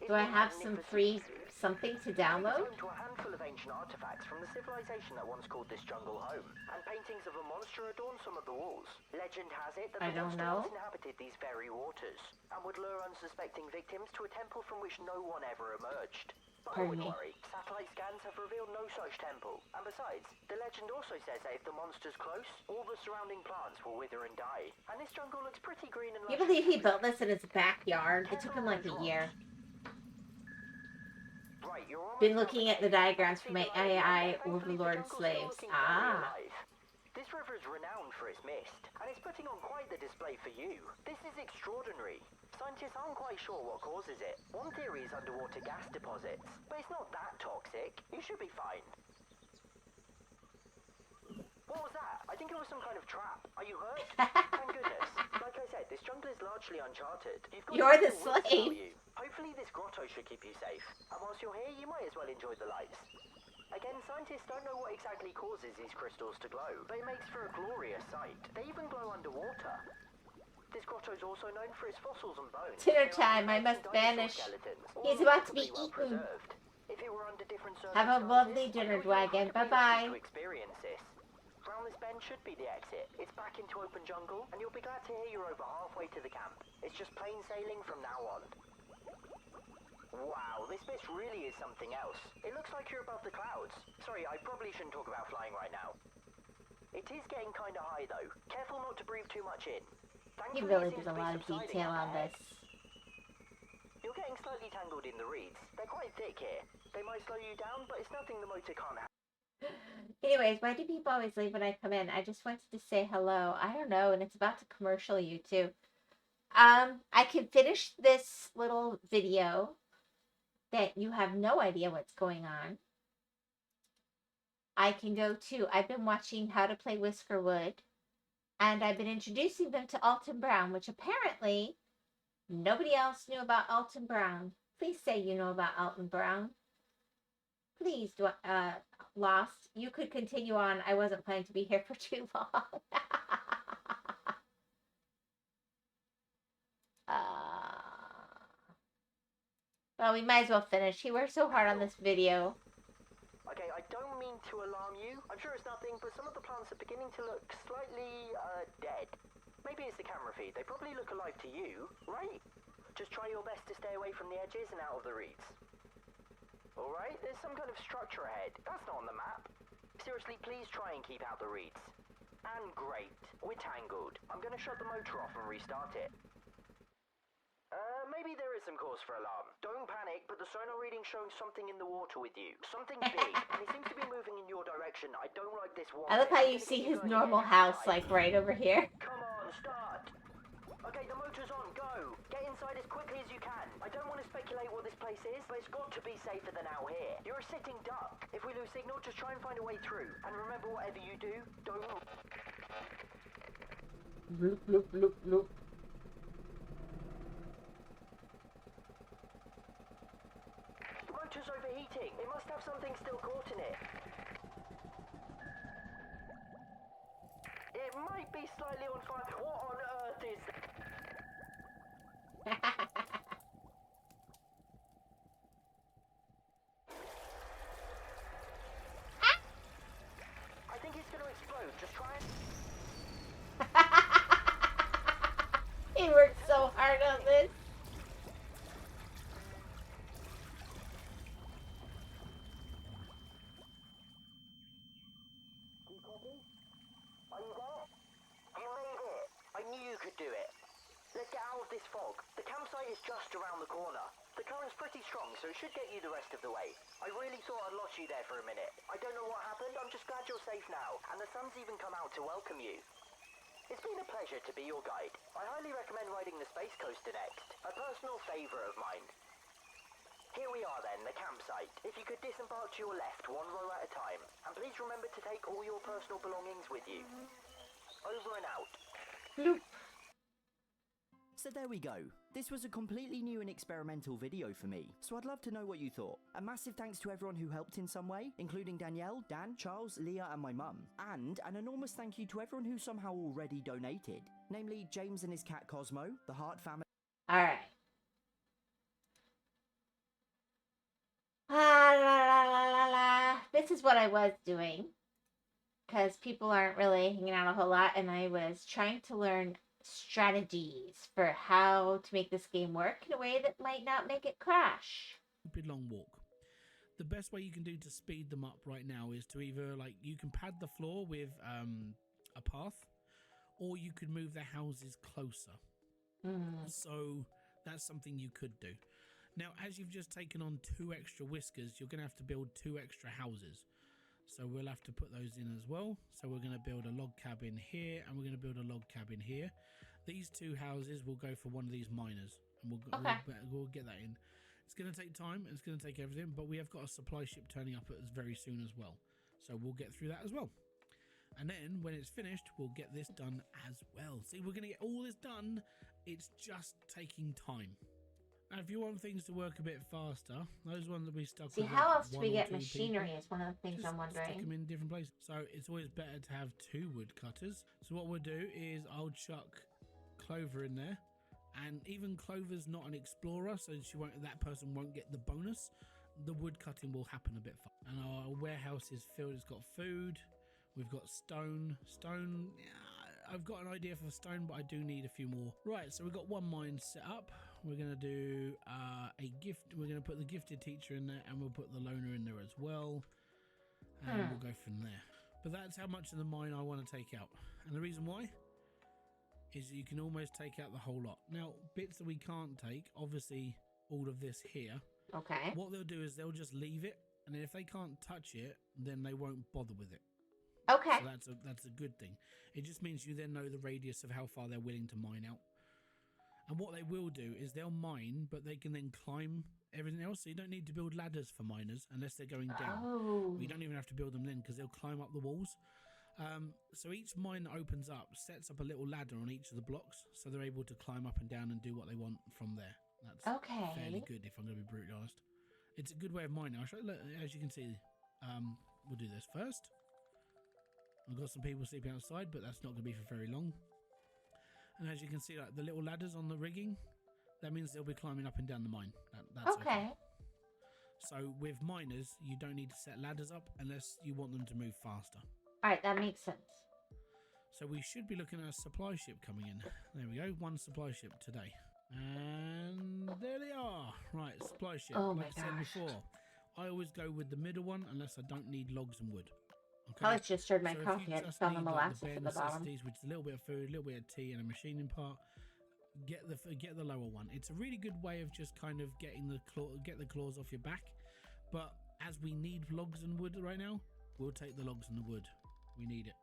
Do I have some free something to download? It's home to a handful of ancient artifacts from the civilization that once called this jungle home, and paintings of a monster adorn some of the walls. Legend has it that the monster once inhabited these very waters, and would lure unsuspecting victims to a temple from which no one ever emerged. But I wouldn't worry, satellite scans have revealed no such temple, and besides, the legend also says that if the monster's close, all the surrounding plants will wither and die. And this jungle looks pretty green and lush. You believe he built this in his backyard? It took him like a year. Right, been looking at the diagrams for my AI overlord slaves. Ah. This river is renowned for its mist, and it's putting on quite the display for you. This is extraordinary. Scientists aren't quite sure what causes it. One theory is underwater gas deposits, but it's not that toxic. You should be fine. What was that? I think it was some kind of trap. Are you hurt? Thank goodness. Like I said, this jungle is largely uncharted. You're the slave. Hopefully this grotto should keep you safe. And whilst you're here, you might as well enjoy the lights. Again, scientists don't know what exactly causes these crystals to glow, but it makes for a glorious sight. They even glow underwater. This grotto is also known for its fossils and bones. Dinner time, I must vanish. He's about to be eaten. If it were under different have a lovely dinner, Dragon. Bye-bye. To experience this. Round this bend should be the exit. It's back into open jungle, and you'll be glad to hear you're over halfway to the camp. It's just plain sailing from now on. Wow, this mist really is something else. It looks like you're above the clouds. Sorry, I probably shouldn't talk about flying right now. It is getting kind of high, though. Careful not to breathe too much in. He really did a lot of detail on this. You're getting slightly tangled in the reeds. They're quite thick here. They might slow you down, but it's nothing the motor can't handle. Anyways, why do people always leave when I come in? I just wanted to say hello. I don't know, and it's about to commercial you too. I can finish this little video that you have no idea what's going on. I can go to, I've been watching How to Play Whiskerwood, and I've been introducing them to Alton Brown, which apparently nobody else knew about Alton Brown. Please say you know about Alton Brown. Please, Lost, you could continue on. I wasn't planning to be here for too long. Well, we might as well finish. He worked so hard on this video. Okay, I don't mean to alarm you. I'm sure it's nothing, but some of the plants are beginning to look slightly, dead. Maybe it's the camera feed. They probably look alive to you, right? Just try your best to stay away from the edges and out of the reeds. Alright, there's some kind of structure ahead. That's not on the map. Seriously, please try and keep out the reeds. And great. We're tangled. I'm going to shut the motor off and restart it. Maybe there is some cause for alarm. Don't panic, but the sonar reading's showing something in the water with you. Something big, and it seems to be moving in your direction. I don't like this one. I love how you see his normal house, like, right over here. Come on, start! Okay, the motor's on, go! Get inside as quickly as you can. I don't want to speculate what this place is, but it's got to be safer than out here. You're a sitting duck. If we lose signal, just try and find a way through. And remember, whatever you do, don't... Bloop, bloop, bloop, bloop. The motor's overheating. It must have have something still caught in it. It might be slightly on fire. What on earth is that? I think it's going to explode. Just try it. He worked so hard on this. Are you there? You made it. I knew you could do it. Let's get out of this fog. The campsite is just around the corner. The current's pretty strong, so it should get you the rest of the way. I really thought I'd lost you there for a minute. I don't know what happened. I'm just glad you're safe now, and the sun's even come out to welcome you. It's been a pleasure to be your guide. I highly recommend riding the Space Coaster next. A personal favourite of mine. Here we are then, the campsite. If you could disembark to your left, one row at a time. And please remember to take all your personal belongings with you. Over and out. Bloop. So there we go. This was a completely new and experimental video for me, so I'd love to know what you thought. A massive thanks to everyone who helped in some way, including Danielle, Dan, Charles, Leah and my mum. And an enormous thank you to everyone who somehow already donated, namely James and his cat Cosmo, the Hart family. Alright. La, la, la, la, la. This is what I was doing, because people aren't really hanging out a whole lot, and I was trying to learn strategies for how to make this game work in a way that might not make it crash. Stupid long walk. The best way you can do to speed them up right now is to either, like, you can pad the floor with a path, or you could move the houses closer. So that's something you could do. Now, as you've just taken on 2 extra whiskers, you're going to have to build 2 extra houses. So we'll have to put those in as well. So we're going to build a log cabin here, and we're going to build a log cabin here. These 2 houses will go for one of these miners, and we'll get that in. It's going to take time, and it's going to take everything, but we have got a supply ship turning up very soon as well. So we'll get through that as well. And then when it's finished, we'll get this done as well. See, we're going to get all this done. It's just taking time. Now, if you want things to work a bit faster, those ones that we stuck See, with. how else do we get 2 machinery people, is one of the things I'm stick them wondering. in different places. So it's always better to have 2 woodcutters. So what we'll do is I'll chuck Clover in there. And even Clover's not an explorer, so that person won't get the bonus. The woodcutting will happen a bit faster. And our warehouse is filled. It's got food. We've got stone. I've got an idea for stone, but I do need a few more. Right, so we've got 1 mine set up. We're going to do a gift. We're going to put the gifted teacher in there, and we'll put the loner in there as well. And we'll go from there. But that's how much of the mine I want to take out. And the reason why is you can almost take out the whole lot. Now, bits that we can't take, obviously all of this here. Okay. What they'll do is they'll just leave it, and then if they can't touch it, then they won't bother with it. Okay. So that's a good thing. It just means you then know the radius of how far they're willing to mine out. And what they will do is they'll mine, but they can then climb everything else. So you don't need to build ladders for miners unless they're going down. Oh. You don't even have to build them then because they'll climb up the walls. So each mine that opens up sets up a little ladder on each of the blocks, so they're able to climb up and down and do what they want from there. That's fairly good, if I'm going to be brutally honest. It's a good way of mining. As you can see, we'll do this first. I've got some people sleeping outside, but that's not going to be for very long. And as you can see, like the little ladders on the rigging, that means they'll be climbing up and down the mine. That's okay. So with miners, you don't need to set ladders up unless you want them to move faster. Alright, that makes sense. So we should be looking at a supply ship coming in. There we go, 1 supply ship today. And there they are. Right, supply ship. Oh like my I said gosh. before, I always go with the middle one unless I don't need logs and wood. Okay? I just stirred my So if coffee. you I just just found the need, molasses bare at the bottom. necessities, which is a little bit of food, a little bit of tea, and a machining part, get the lower one. It's a really good way of just kind of getting get the claws off your back. But as we need logs and wood right now, we'll take the logs and the wood. We need it.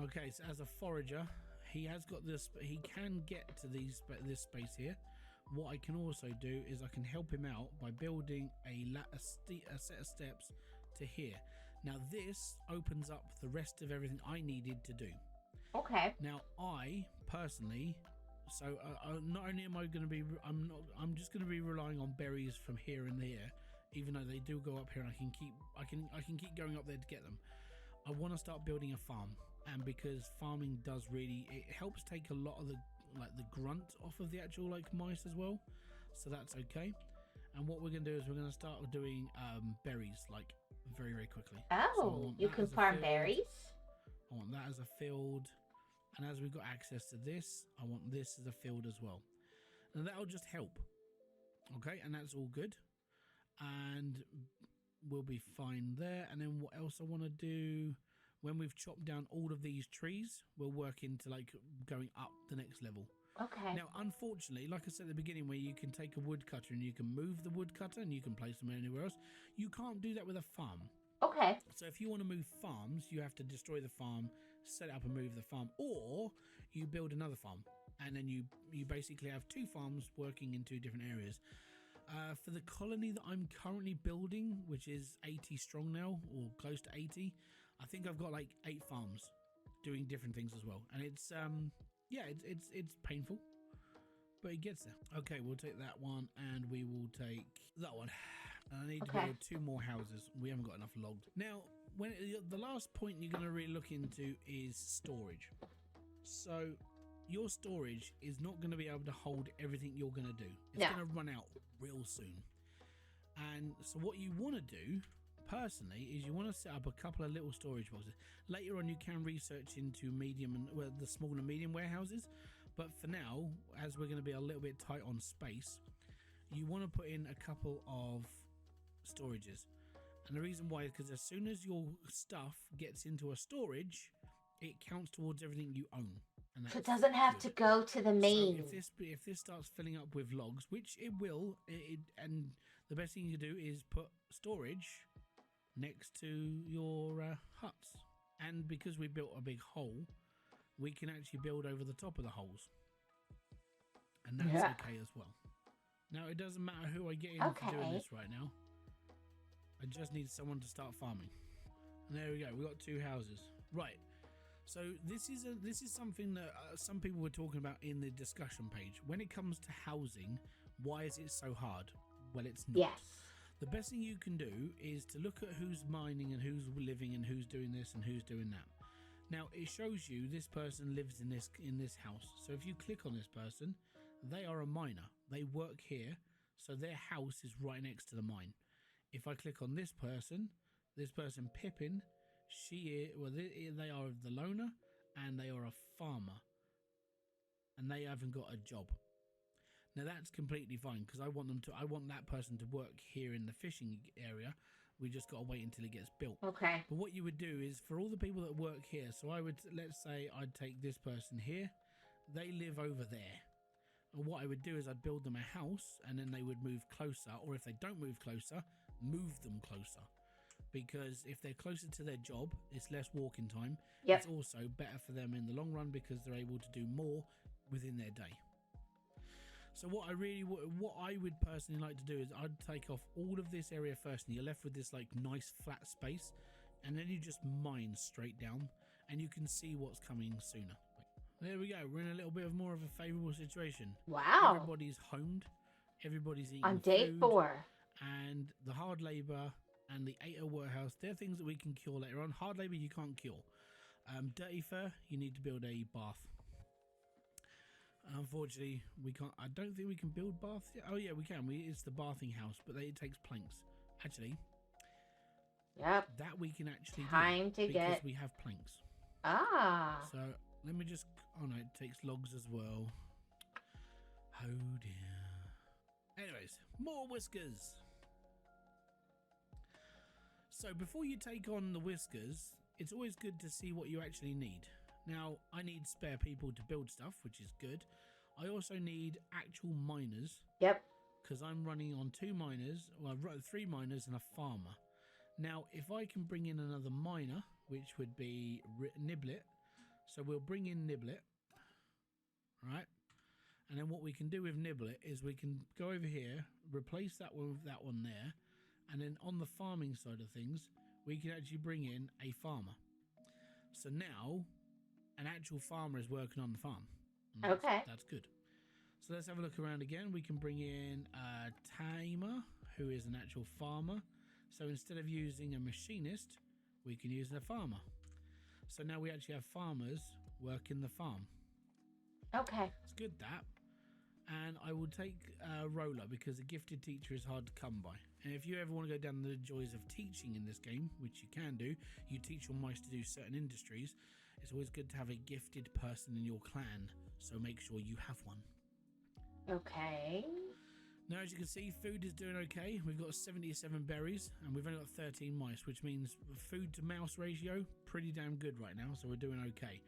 Okay, so as a forager, he has got this. He can get to this space here. What I can also do is I can help him out by building a set of steps to here. Now this opens up the rest of everything I needed to do. Okay. Now I personally, so not only am I going to be, I'm just going to be relying on berries from here and there even though they do go up here, and I can keep going up there to get them. I want to start building a farm, and because farming does really, it helps take a lot of the grunt off of the actual mice as well, so that's okay. And what we're gonna do is we're gonna start doing berries very, very quickly. Oh, so you can farm berries? I want that as a field, and as we've got access to this, I want this as a field as well, and that'll just help. Okay, and that's all good, and we'll be fine there. And then what else I want to do, when we've chopped down all of these trees, we'll work into going up the next level. Okay. Now, unfortunately, like I said at the beginning, where you can take a woodcutter and you can move the woodcutter and you can place them anywhere else, you can't do that with a farm. Okay. So if you want to move farms, you have to destroy the farm, set it up and move the farm, or you build another farm, and then you basically have two farms working in two different areas. For the colony that I'm currently building, which is 80 strong now, or close to 80, I think I've got 8 farms doing different things as well, and it's it's painful, but it gets there. Okay, we'll take that one, and we will take that one. I need to build 2 more houses. We haven't got enough logs. Now, the last point you're going to really look into is storage. So your storage is not going to be able to hold everything you're going to do. It's going to run out real soon. And so what you want to do, personally, is you want to set up a couple of little storage boxes. Later on, you can research into the small and medium warehouses. But for now, as we're going to be a little bit tight on space, you want to put in a couple of storages. And the reason why is because as soon as your stuff gets into a storage, it counts towards everything you own. And so it doesn't have to go to the main. So if this starts filling up with logs, which it will, and the best thing you do is put storage next to your huts. And because we built a big hole, we can actually build over the top of the holes, and that's okay as well. Now, it doesn't matter who I get in for doing this right now. I just need someone to start farming. And there we go. We got 2 houses. Right. So this is something that some people were talking about in the discussion page. When it comes to housing, why is it so hard? Well, it's not. Yes. The best thing you can do is to look at who's mining and who's living and who's doing this and who's doing that. Now, it shows you this person lives in this house. So if you click on this person, they are a miner. They work here, so their house is right next to the mine. If I click on this person Pippin, they are the loner, and they are a farmer, and they haven't got a job. Now that's completely fine, because I want that person to work here in the fishing area. We just got to wait until it gets built. Okay. But what you would do is, for all the people that work here, so let's say I'd take this person here, they live over there. And what I would do is I'd build them a house, and then they would move closer, or if they don't move closer, move them closer. Because if they're closer to their job, it's less walking time. Yep. It's also better for them in the long run, because they're able to do more within their day. So what I would personally like to do is I'd take off all of this area first, and you're left with this nice flat space, and then you just mine straight down, and you can see what's coming sooner. There we go. We're in a little bit of more of a favourable situation. Wow. Everybody's homed. Everybody's eating on day food, 4. And the hard labour and the 8 warehouse, they're things that we can cure later on. Hard labour you can't cure. Dirty fur, you need to build a bath. Unfortunately, we can't. I don't think we can build baths yet. Oh yeah, we can. It's the bathing house, but it takes planks. Actually, yep, that we can actually do because we have planks. Ah. So let me just. Oh no, it takes logs as well. Oh dear. Anyways, more whiskers. So before you take on the whiskers, it's always good to see what you actually need. Now, I need spare people to build stuff, which is good. I also need actual miners. Yep. Because I'm running on 2 miners, well, 3 miners and a farmer. Now, if I can bring in another miner, which would be Niblet. So we'll bring in Niblet. Right? And then what we can do with Niblet is we can go over here, replace that one with that one there. And then on the farming side of things, we can actually bring in a farmer. So now, an actual farmer is working on the farm. Okay. That's good. So let's have a look around again. We can bring in Thyme. who is an actual farmer. So instead of using a machinist, we can use a farmer. So now we actually have farmers working the farm. Okay. It's good, that. And I will take Roller because a gifted teacher is hard to come by. And if you ever want to go down the joys of teaching in this game, which you can do, you teach your mice to do certain industries, it's always good to have a gifted person in your clan. So make sure you have one. Okay. Now, as you can see, food is doing okay. We've got 77 berries and we've only got 13 mice, which means food to mouse ratio, pretty damn good right now. So we're doing okay.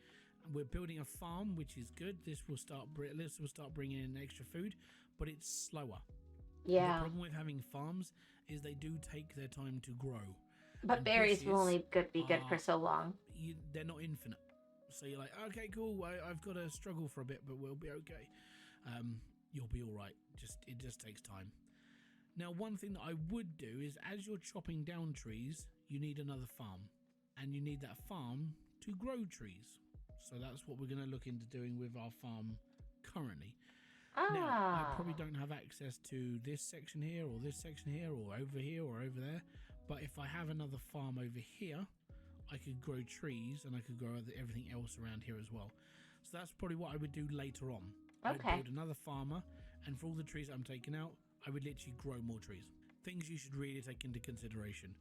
We're building a farm, which is good. This will start bringing in extra food, but it's slower. Yeah. The problem with having farms is they do take their time to grow. But And berries will bushes only be good for so long. They're not infinite. So you're like, okay, cool. I've got to struggle for a bit, but we'll be okay. You'll be all right. It just takes time. Now, one thing that I would do is, as you're chopping down trees, you need another farm, and you need that farm to grow trees. So that's what we're going to look into doing with our farm currently. Now, I probably don't have access to this section here, or this section here, or over here, or over there. But if I have another farm over here, I could grow trees, and I could grow everything else around here as well. So that's probably what I would do later on. Okay. I'd build another farmer, and for all the trees I'm taking out, I would literally grow more trees. Things you should really take into consideration.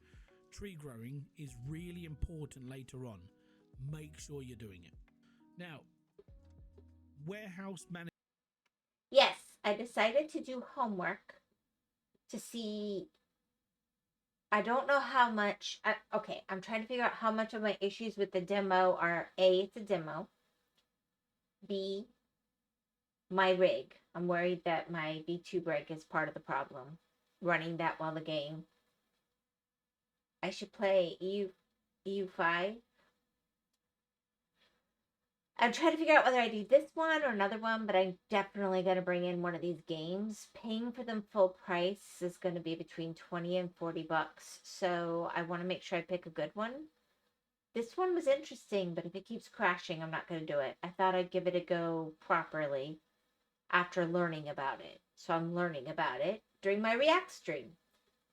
Tree growing is really important later on. Make sure you're doing it. Now, warehouse management. Yes, I decided to do homework to see. I don't know how much. Okay, I'm trying to figure out how much of my issues with the demo are A, it's a demo. B, my rig. I'm worried that my V2 rig is part of the problem. Running that while the game. I should play EU5. I'm trying to figure out whether I do this one or another one, but I'm definitely going to bring in one of these games. Paying for them full price is going to be between 20 and 40 bucks, so I want to make sure I pick a good one. This one was interesting, but if it keeps crashing, I'm not going to do it. I thought I'd give it a go properly after learning about it. So I'm learning about it during my React stream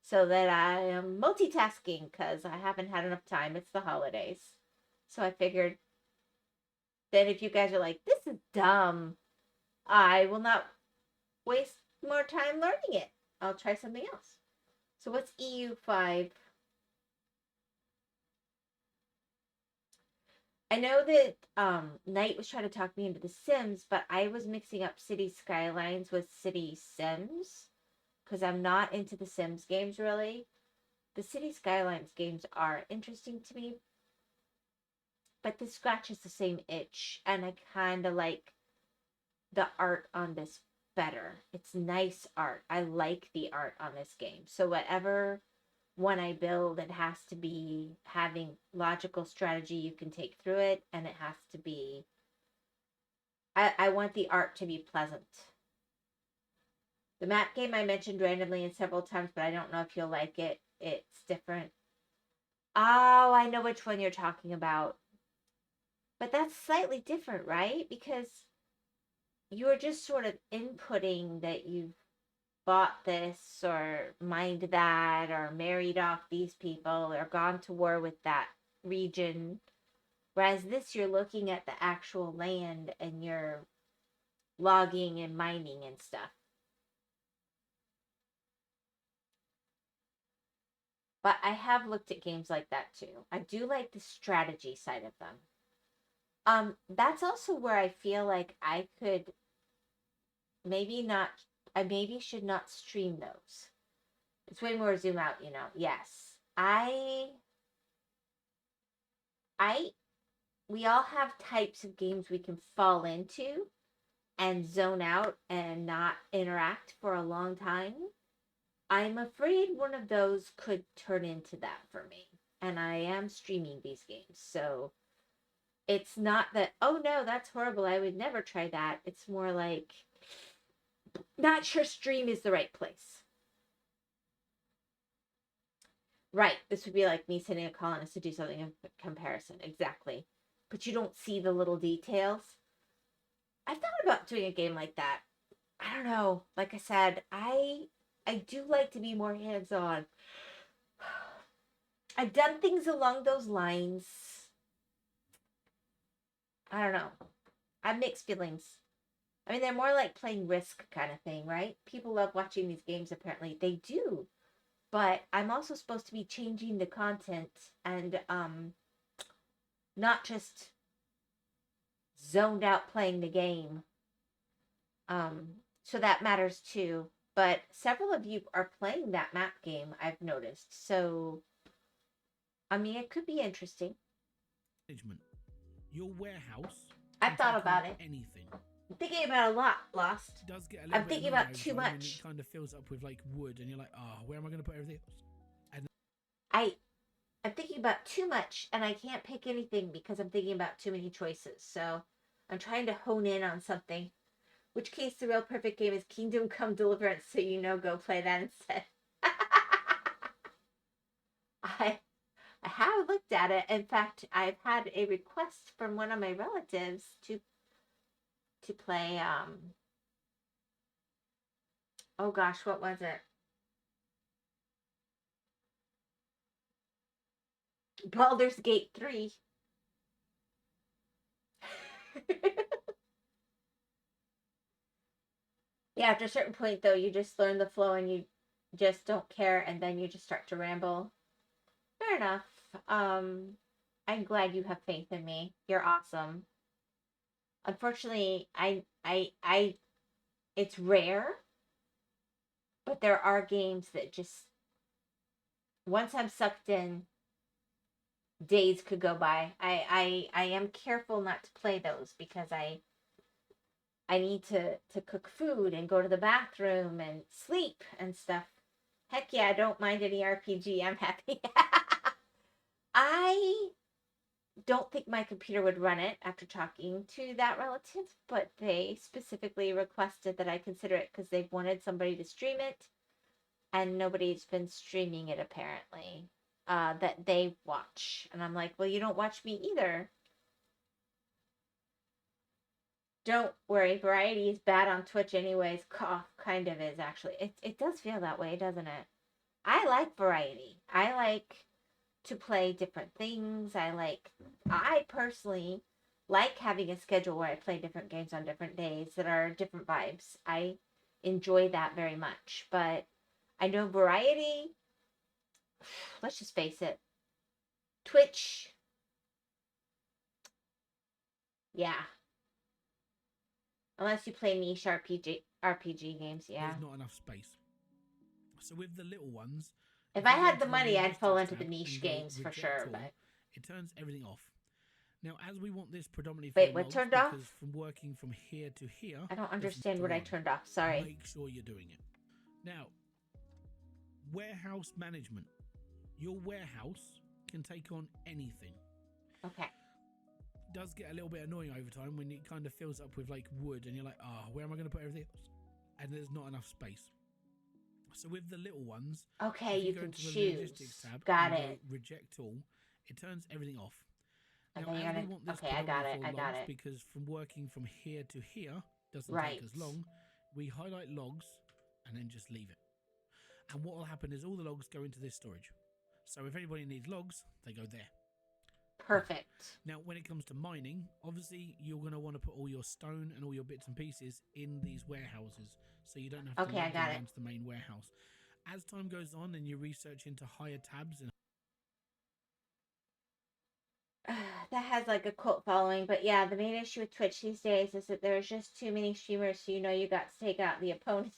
so that I am multitasking because I haven't had enough time. It's the holidays. So I figured that if you guys are like, this is dumb, I will not waste more time learning it. I'll try something else. So what's EU5? I know that Knight was trying to talk me into The Sims, but I was mixing up City Skylines with City Sims because I'm not into the Sims games really. The City Skylines games are interesting to me, but this scratches the same itch, and I kind of like the art on this better. It's nice art. I like the art on this game. So whatever one I build, it has to be having logical strategy you can take through it, and it has to be... I want the art to be pleasant. The map game I mentioned randomly and several times, but I don't know if you'll like it. It's different. Oh, I know which one you're talking about. But that's slightly different, right? Because you're just sort of inputting that you've bought this or mined that or married off these people or gone to war with that region. Whereas this, you're looking at the actual land and you're logging and mining and stuff. But I have looked at games like that too. I do like the strategy side of them. That's also where I feel like I could I maybe should not stream those. It's way more zoom out, you know. Yes. We all have types of games we can fall into and zone out and not interact for a long time. I'm afraid one of those could turn into that for me. And I am streaming these games, so it's not that, oh no, that's horrible, I would never try that. It's more like, not sure stream is the right place. Right, this would be like me sending a colonist to do something in comparison. Exactly. But you don't see the little details. I've thought about doing a game like that. I don't know. Like I said, I I do like to be more hands-on. I've done things along those lines. I don't know. I have mixed feelings. I mean, they're more like playing Risk kind of thing, right? People love watching these games, apparently. They do. But I'm also supposed to be changing the content and not just zoned out playing the game. So that matters too. But several of you are playing that map game, I've noticed. So, I mean, it could be interesting. Management. Your warehouse. I've thought about it. Anything. I'm thinking about a lot, Lost. It does get a little I'm bit thinking annoying about over too time when much. It kind of fills up with like wood, and you're like, oh, where am I going to put everything else? And I'm thinking about too much, and I can't pick anything because I'm thinking about too many choices. So I'm trying to hone in on something. Which case the real perfect game is Kingdom Come Deliverance, so you know, go play that instead. I have looked at it. In fact, I've had a request from one of my relatives to play, oh gosh, what was it? Baldur's Gate 3. Yeah, after a certain point, though, you just learn the flow and you just don't care, and then you just start to ramble. Fair enough. I'm glad you have faith in me. You're awesome. Unfortunately, it's rare, but there are games that just, once I'm sucked in, days could go by. I am careful not to play those because I need to cook food and go to the bathroom and sleep and stuff. Heck yeah, I don't mind any RPG. I'm happy. I don't think my computer would run it after talking to that relative, but they specifically requested that I consider it because they've wanted somebody to stream it, and nobody's been streaming it apparently, that they watch. And I'm like, well, you don't watch me either. Don't worry, variety is bad on Twitch anyways. Kind of is, actually. It does feel that way, doesn't it? I like variety. I like to play different things. I personally like having a schedule where I play different games on different days that are different vibes. I enjoy that very much. But I know variety, let's just face it, Twitch, yeah. Unless you play niche RPG games, yeah. There's not enough space. So with the little ones, if I had the money, I'd fall into the niche games for sure. All, but it turns everything off. Now, as we want this predominantly for wait, what turned off? Because from working from here to here, I don't understand what I turned off. Sorry. Make sure you're doing it. Now, warehouse management. Your warehouse can take on anything. Okay. Does get a little bit annoying over time when it kind of fills up with like wood, and you're like, where am I going to put everything else? And there's not enough space. So with the little ones, okay, you go can to the choose. logistics tab, got it. Reject all. It turns everything off. Now, okay, as we want this I got it. Because from working from here to here doesn't right. take as long. We highlight logs and then just leave it. And what will happen is all the logs go into this storage. So if anybody needs logs, they go there. Perfect. Now, when it comes to mining, obviously you're going to want to put all your stone and all your bits and pieces in these warehouses, so you don't have to log them into the main warehouse. As time goes on and you research into higher tabs and that has like a cult following, but yeah, the main issue with Twitch these days is that there's just too many streamers, so you know you got to take out the opponents.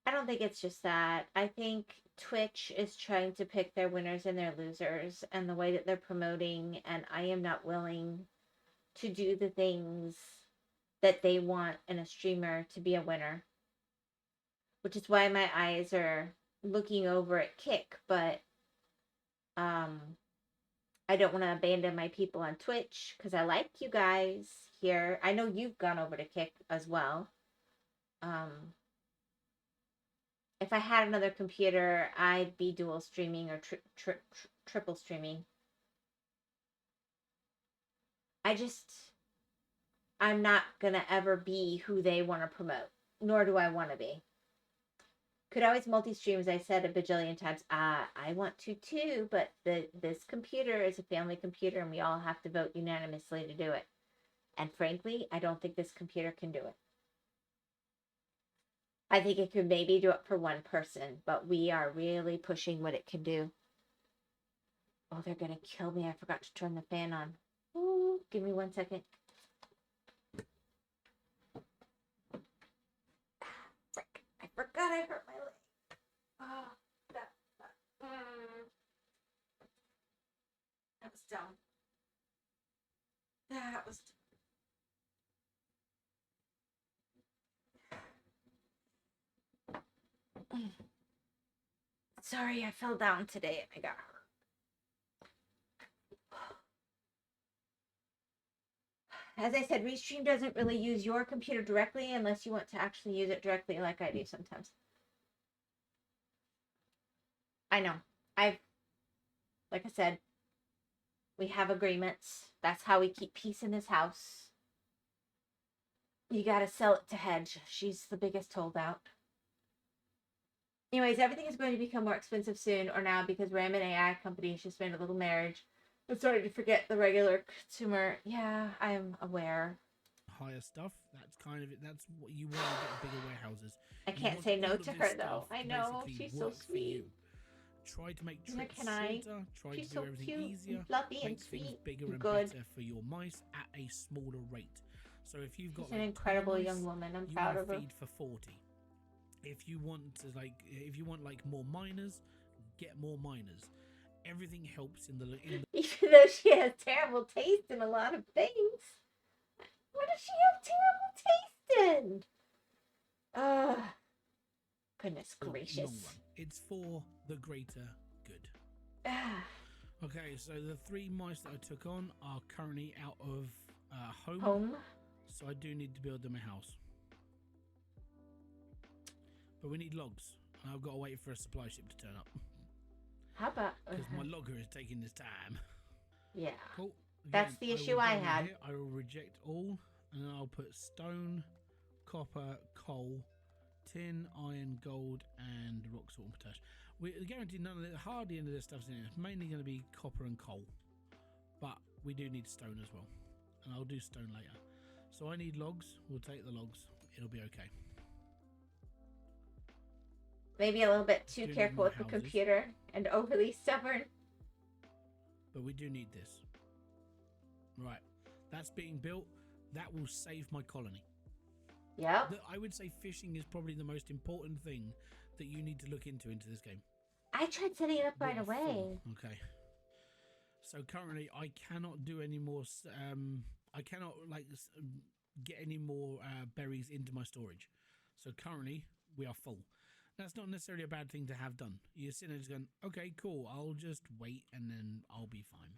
I don't think it's just that. I think Twitch is trying to pick their winners and their losers and the way that they're promoting, and I am not willing to do the things that they want in a streamer to be a winner. Which is why my eyes are looking over at Kick, but I don't want to abandon my people on Twitch because I like you guys here. I know you've gone over to Kick as well. If I had another computer, I'd be dual streaming or triple streaming. I'm not going to ever be who they want to promote, nor do I want to be. Could always multi-stream, as I said a bajillion times. I want to too, but this computer is a family computer and we all have to vote unanimously to do it. And frankly, I don't think this computer can do it. I think it could maybe do it for one person, but we are really pushing what it can do. Oh, they're going to kill me. I forgot to turn the fan on. Ooh, give me 1 second. Frick. I forgot I hurt my leg. Oh, that was dumb. That was dumb. Sorry, I fell down today and I got hurt. As I said, Restream doesn't really use your computer directly unless you want to actually use it directly like I do sometimes. I know. Like I said, we have agreements. That's how we keep peace in this house. You gotta sell it to Hedge. She's the biggest holdout. Anyways, everything is going to become more expensive soon or now because Ram and AI companies just made a little marriage. I'm starting to forget the regular consumer. Yeah, I'm aware. Higher stuff. That's kind of it. That's what you want to get bigger warehouses. I can't say no to her though. I know she's so sweet. Try to make Neither tricks can I. shorter. Try She's to do so everything cute easier. and fluffy and Make things sweet bigger and and good. better for your mice at a smaller rate. So if you've got She's an like incredible 20 mice, young woman. I'm you proud wanna of her. feed for 40. If you want more miners, get more miners. Everything helps in the Even though she has terrible taste in a lot of things. What does she have terrible taste in? Goodness gracious. long run. It's for the greater good. Okay, so the 3 mice that I took on are currently out of home. So I do need to build them a house. But we need logs. I've got to wait for a supply ship to turn up. How about... Because my logger is taking this time. Yeah. Cool. That's the issue I had. Here, I will reject all, and then I'll put stone, copper, coal, tin, iron, gold, and rock salt and potash. We're guaranteed none of it. Hardly any of this stuff's in it. It's mainly going to be copper and coal, but we do need stone as well, and I'll do stone later. So I need logs. We'll take the logs. It'll be okay. Maybe a little bit too careful with the computer and overly stubborn. But we do need this. Right. That's being built. That will save my colony. Yeah. I would say fishing is probably the most important thing that you need to look into this game. I tried setting it up right away. Okay. So currently I cannot do any more. I cannot get any more berries into my storage. So currently we are full. That's not necessarily a bad thing to have done. You're sitting there just going, okay, cool, I'll just wait and then I'll be fine.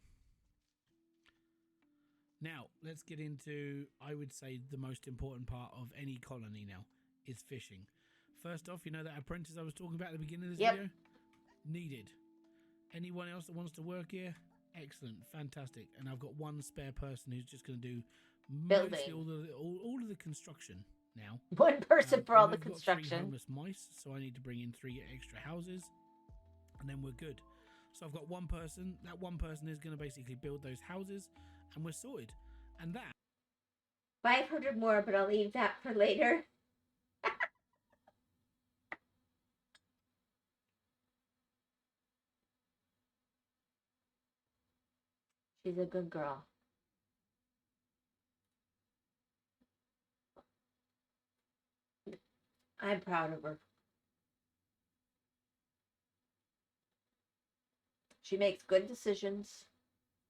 Now, let's get into, I would say, the most important part of any colony now is fishing. First off, you know that apprentice I was talking about at the beginning of this video? Needed. Anyone else that wants to work here? Excellent, fantastic. And I've got one spare person who's just going to do mostly all of the construction now. One person for all the We've got construction. 3 homeless mice, so I need to bring in 3 extra houses, and then we're good. So I've got one person. That one person is going to basically build those houses, and we're sorted. And that 500 more, but I'll leave that for later. She's a good girl. I'm proud of her. She makes good decisions.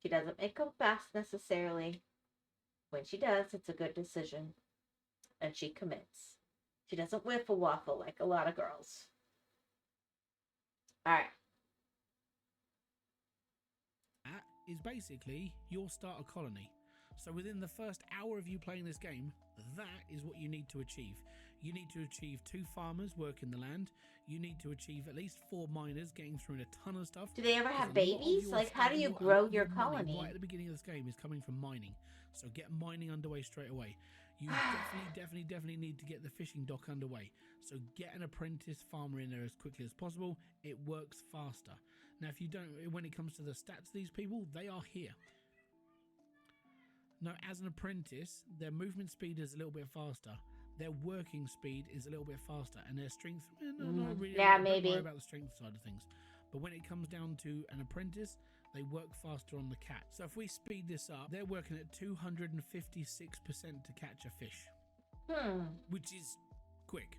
She doesn't make them fast necessarily. When she does, it's a good decision. And she commits. She doesn't whiffle waffle like a lot of girls. Alright. That is basically your starter colony. So within the first hour of you playing this game, that is what you need to achieve. You need to achieve 2 farmers working the land. You need to achieve at least 4 miners getting through a ton of stuff. Do they ever have babies? Like, how do you grow your colony? Right at the beginning of this game is coming from mining. So get mining underway straight away. You definitely need to get the fishing dock underway. So get an apprentice farmer in there as quickly as possible. It works faster. Now, if you don't, when it comes to the stats of these people, they are here. Now, as an apprentice, their movement speed is a little bit faster. Their working speed is a little bit faster, and their strength, not really. Yeah, don't maybe. worry about the strength side of things. But when it comes down to an apprentice, they work faster on the cat. So if we speed this up, they're working at 256% to catch a fish, which is quick.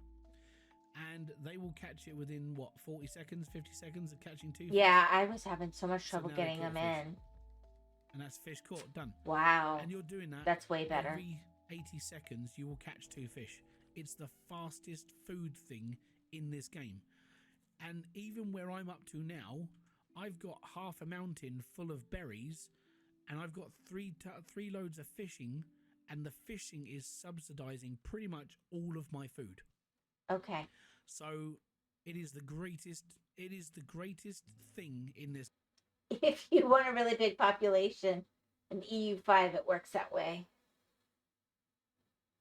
And they will catch it within, what, 40 seconds, 50 seconds of catching 2 fish? Yeah, I was having so much So trouble now they getting caught them fish. in. And that's fish caught, done. Wow. And you're doing that. That's way better. Every 80 seconds, you will catch 2 fish. It's the fastest food thing in this game. And even where I'm up to now, I've got half a mountain full of berries, and I've got three loads of fishing, and the fishing is subsidizing pretty much all of my food. Okay. So it is the greatest thing in this. If you want a really big population in EU5, it works that way.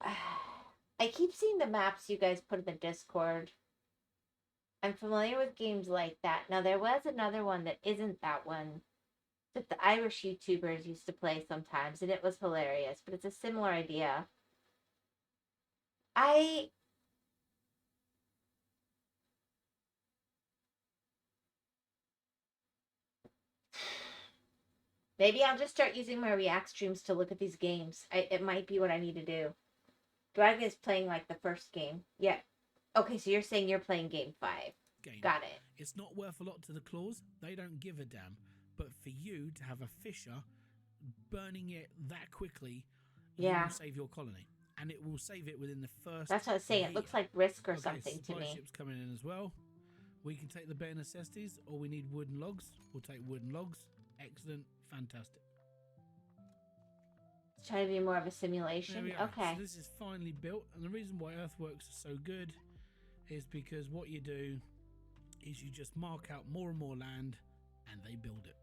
I keep seeing the maps you guys put in the Discord. I'm familiar with games like that. Now, there was another one that isn't that one that the Irish YouTubers used to play sometimes, and it was hilarious, but it's a similar idea. Maybe I'll just start using my React streams to look at these games. It might be what I need to do. Dragon is playing like the first game. Yeah. Okay, so you're saying you're playing game 5. Got it. It's not worth a lot to the claws. They don't give a damn. But for you to have a fisher burning it that quickly, you will save your colony. And it will save it within the first That's what I was saying. year. It looks like Risk or Okay, something to supply me. ships coming in as well. We can take the bare necessities, or we need wooden logs. We'll take wooden logs. Excellent. Fantastic. It's trying to be more of a There simulation. we are. Okay. So this is finally built, and the reason why earthworks are so good is because what you do is you just mark out more and more land, and they build it,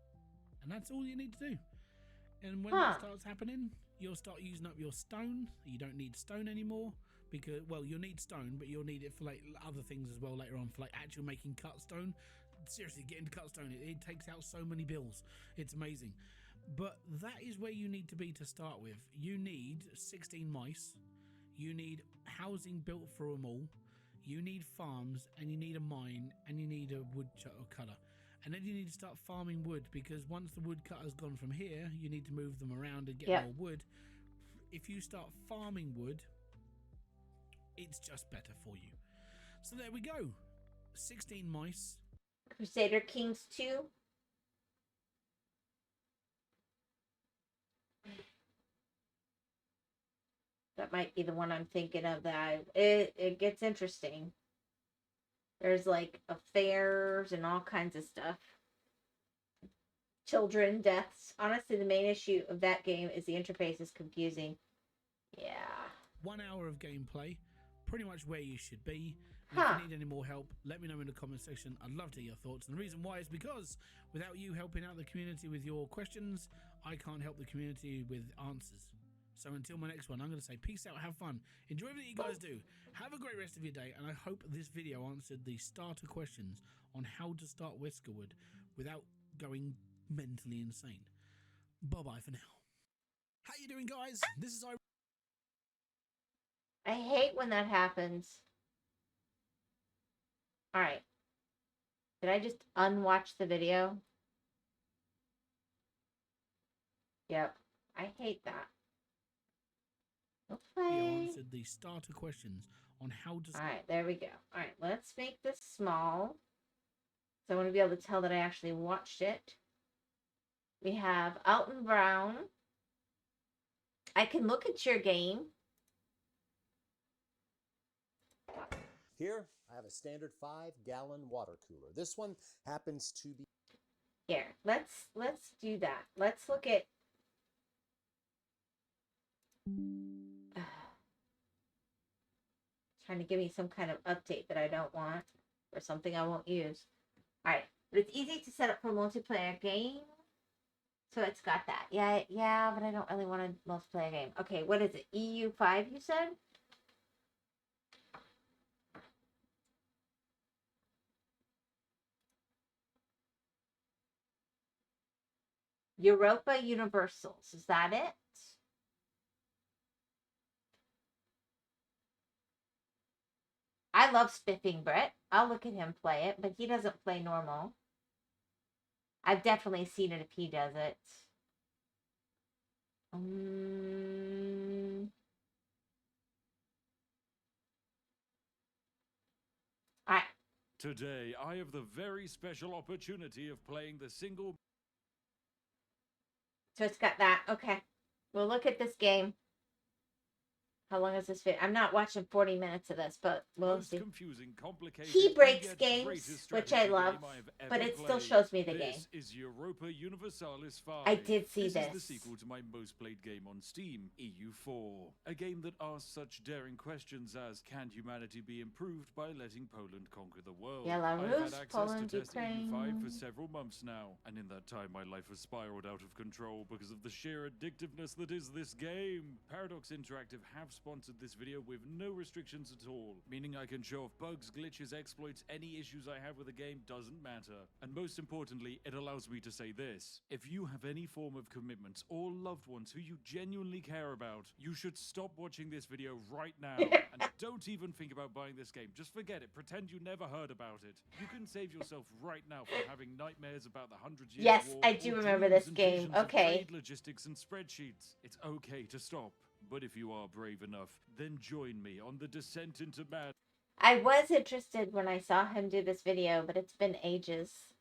and that's all you need to do. And when that starts happening, you'll start using up your stone. You don't need stone anymore because, well, you'll need stone, but you'll need it for like other things as well later on, for like actual making cut stone. Seriously, get into cut stone. It takes out so many bills. It's amazing. But that is where you need to be to start with. You need 16 mice. You need housing built for them all. You need farms, and you need a mine, and you need a wood cutter. And then you need to start farming wood, because once the wood cutter's gone from here, you need to move them around and get more wood. If you start farming wood, it's just better for you. So there we go. 16 mice. Crusader Kings 2. That might be the one I'm thinking of. It gets interesting. There's like affairs and all kinds of stuff. Children, deaths. Honestly, the main issue of that game is the interface is confusing. Yeah. 1 hour of gameplay. Pretty much where you should be. And if you need any more help, let me know in the comment section. I'd love to hear your thoughts. And the reason why is because without you helping out the community with your questions, I can't help the community with answers. So until my next one, I'm going to say peace out, have fun, enjoy everything you guys do, have a great rest of your day, and I hope this video answered the starter questions on how to start Whiskerwood without going mentally insane. Bye-bye for now. How you doing, guys? This is I hate when that happens. Alright. Did I just unwatch the video? Yep. I hate that. Okay. answered the starter questions on how to... Alright, there we go. Alright, let's make this small. So I want to be able to tell that I actually watched it. We have Alton Brown. I can look at your game. Here, I have a standard 5-gallon water cooler. This one happens to be... Here, let's do that. Let's look at... Trying to give me some kind of update that I don't want, or something I won't use. Alright, but it's easy to set up for a multiplayer game. So it's got that. Yeah, but I don't really want a multiplayer game. Okay, what is it? EU5, you said? Europa Universals. Is that it? I love Spiffing Brit. I'll look at him play it, but he doesn't play normal. I've definitely seen it if he does it. Alright. Today, I have the very special opportunity of playing the single... So it's got that. Okay. We'll look at this game. How long is this video? I'm not watching 40 minutes of this, but we'll see. Confusing, complicated, He breaks games, which I love, but it still shows me the game. This is Europa Universalis 5. I did see this. This is the sequel to my most played game on Steam, EU4. A game that asks such daring questions as, can humanity be improved by letting Poland conquer the world? I've had access Poland, to test Ukraine. EU5 for several months now, and in that time my life has spiraled out of control because of the sheer addictiveness that is this game. Paradox Interactive have sponsored this video with no restrictions at all, meaning I can show off bugs, glitches, exploits, any issues I have with the game doesn't matter. And most importantly, it allows me to say this: if you have any form of commitments or loved ones who you genuinely care about, you should stop watching this video right now. And don't even think about buying this game. Just forget it. Pretend you never heard about it. You can save yourself right now from having nightmares about the 100 Years' Yes, War, I do or remember dreams this and game. visions of Okay. trade logistics and spreadsheets. It's okay to stop. But if you are brave enough, then join me on the descent into madness. I was interested when I saw him do this video, but it's been ages.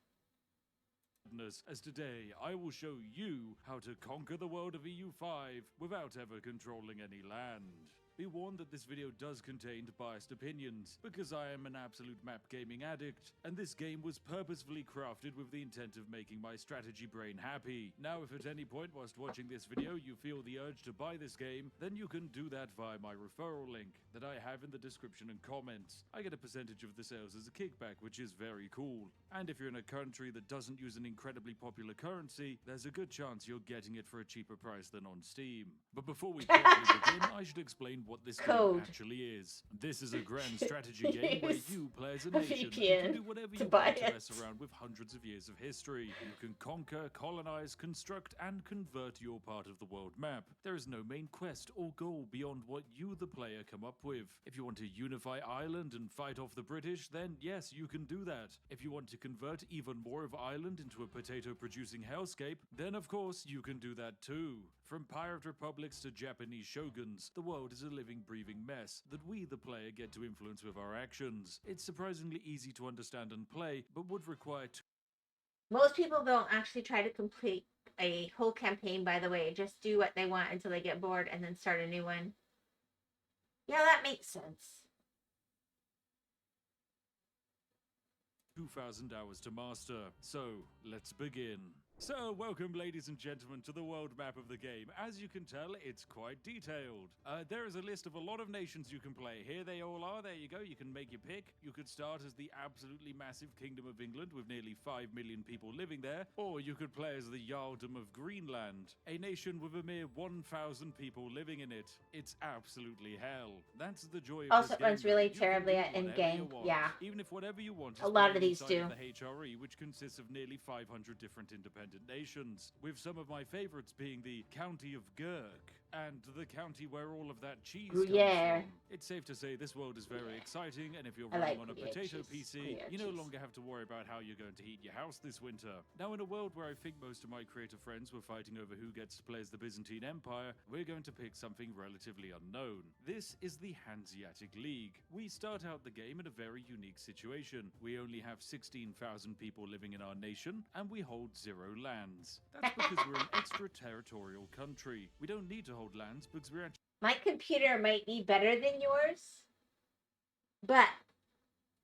As today, I will show you how to conquer the world of EU5 without ever controlling any land. Be warned that this video does contain biased opinions, because I am an absolute map gaming addict, and this game was purposefully crafted with the intent of making my strategy brain happy. Now, if at any point whilst watching this video you feel the urge to buy this game, then you can do that via my referral link that I have in the description and comments. I get a percentage of the sales as a kickback, which is very cool. And if you're in a country that doesn't use an incredibly popular currency, there's a good chance you're getting it for a cheaper price than on Steam. But before we properly begin, I should explain what this game actually is. This is a grand strategy game where you play as a nation can do whatever you want to mess around with hundreds of years of history. You can conquer, colonize, construct, and convert your part of the world map. There is no main quest or goal beyond what you, the player, come up with. If you want to unify Ireland and fight off the British, then yes, you can do that. If you want to convert even more of Ireland into a potato-producing hellscape, then of course you can do that too. From pirate republics to Japanese shoguns, the world is a living, breathing mess that we, the player, get to influence with our actions. It's surprisingly easy to understand and play, but would require Most people don't actually try to complete a whole campaign, by the way. Just do what they want until they get bored and then start a new one. Yeah, that makes sense. 2,000 hours to master. So, let's begin. So, welcome ladies and gentlemen to the world map of the game. As you can tell, it's quite detailed. There is a list of a lot of nations you can play. Here they all are, there you go, you can make your pick. You could start as the absolutely massive Kingdom of England with nearly 5 million people living there, or you could play as the Jarldom of Greenland, a nation with a mere 1,000 people living in it. It's absolutely hell. That's the joy of Also, this it game. runs really You terribly can at do whatever in-game. you want, Yeah. even if whatever you want is A lot of playing these inside do. of the HRE, which consists of nearly 500 different independent nations, with some of my favorites being the County of Gurk and the county where all of that cheese comes Gruyere. from. It's safe to say this world is very exciting, and if you're I running like on a Gruyere potato cheese. PC, Gruyere you no cheese. longer have to worry about how you're going to heat your house this winter. Now, in a world where I think most of my creator friends were fighting over who gets to play as the Byzantine Empire, we're going to pick something relatively unknown. This is the Hanseatic League. We start out the game in a very unique situation. We only have 16,000 people living in our nation, and we hold 0 lands. That's because we're an extraterritorial country. We don't need to hold lands because we're actually... My computer might be better than yours, but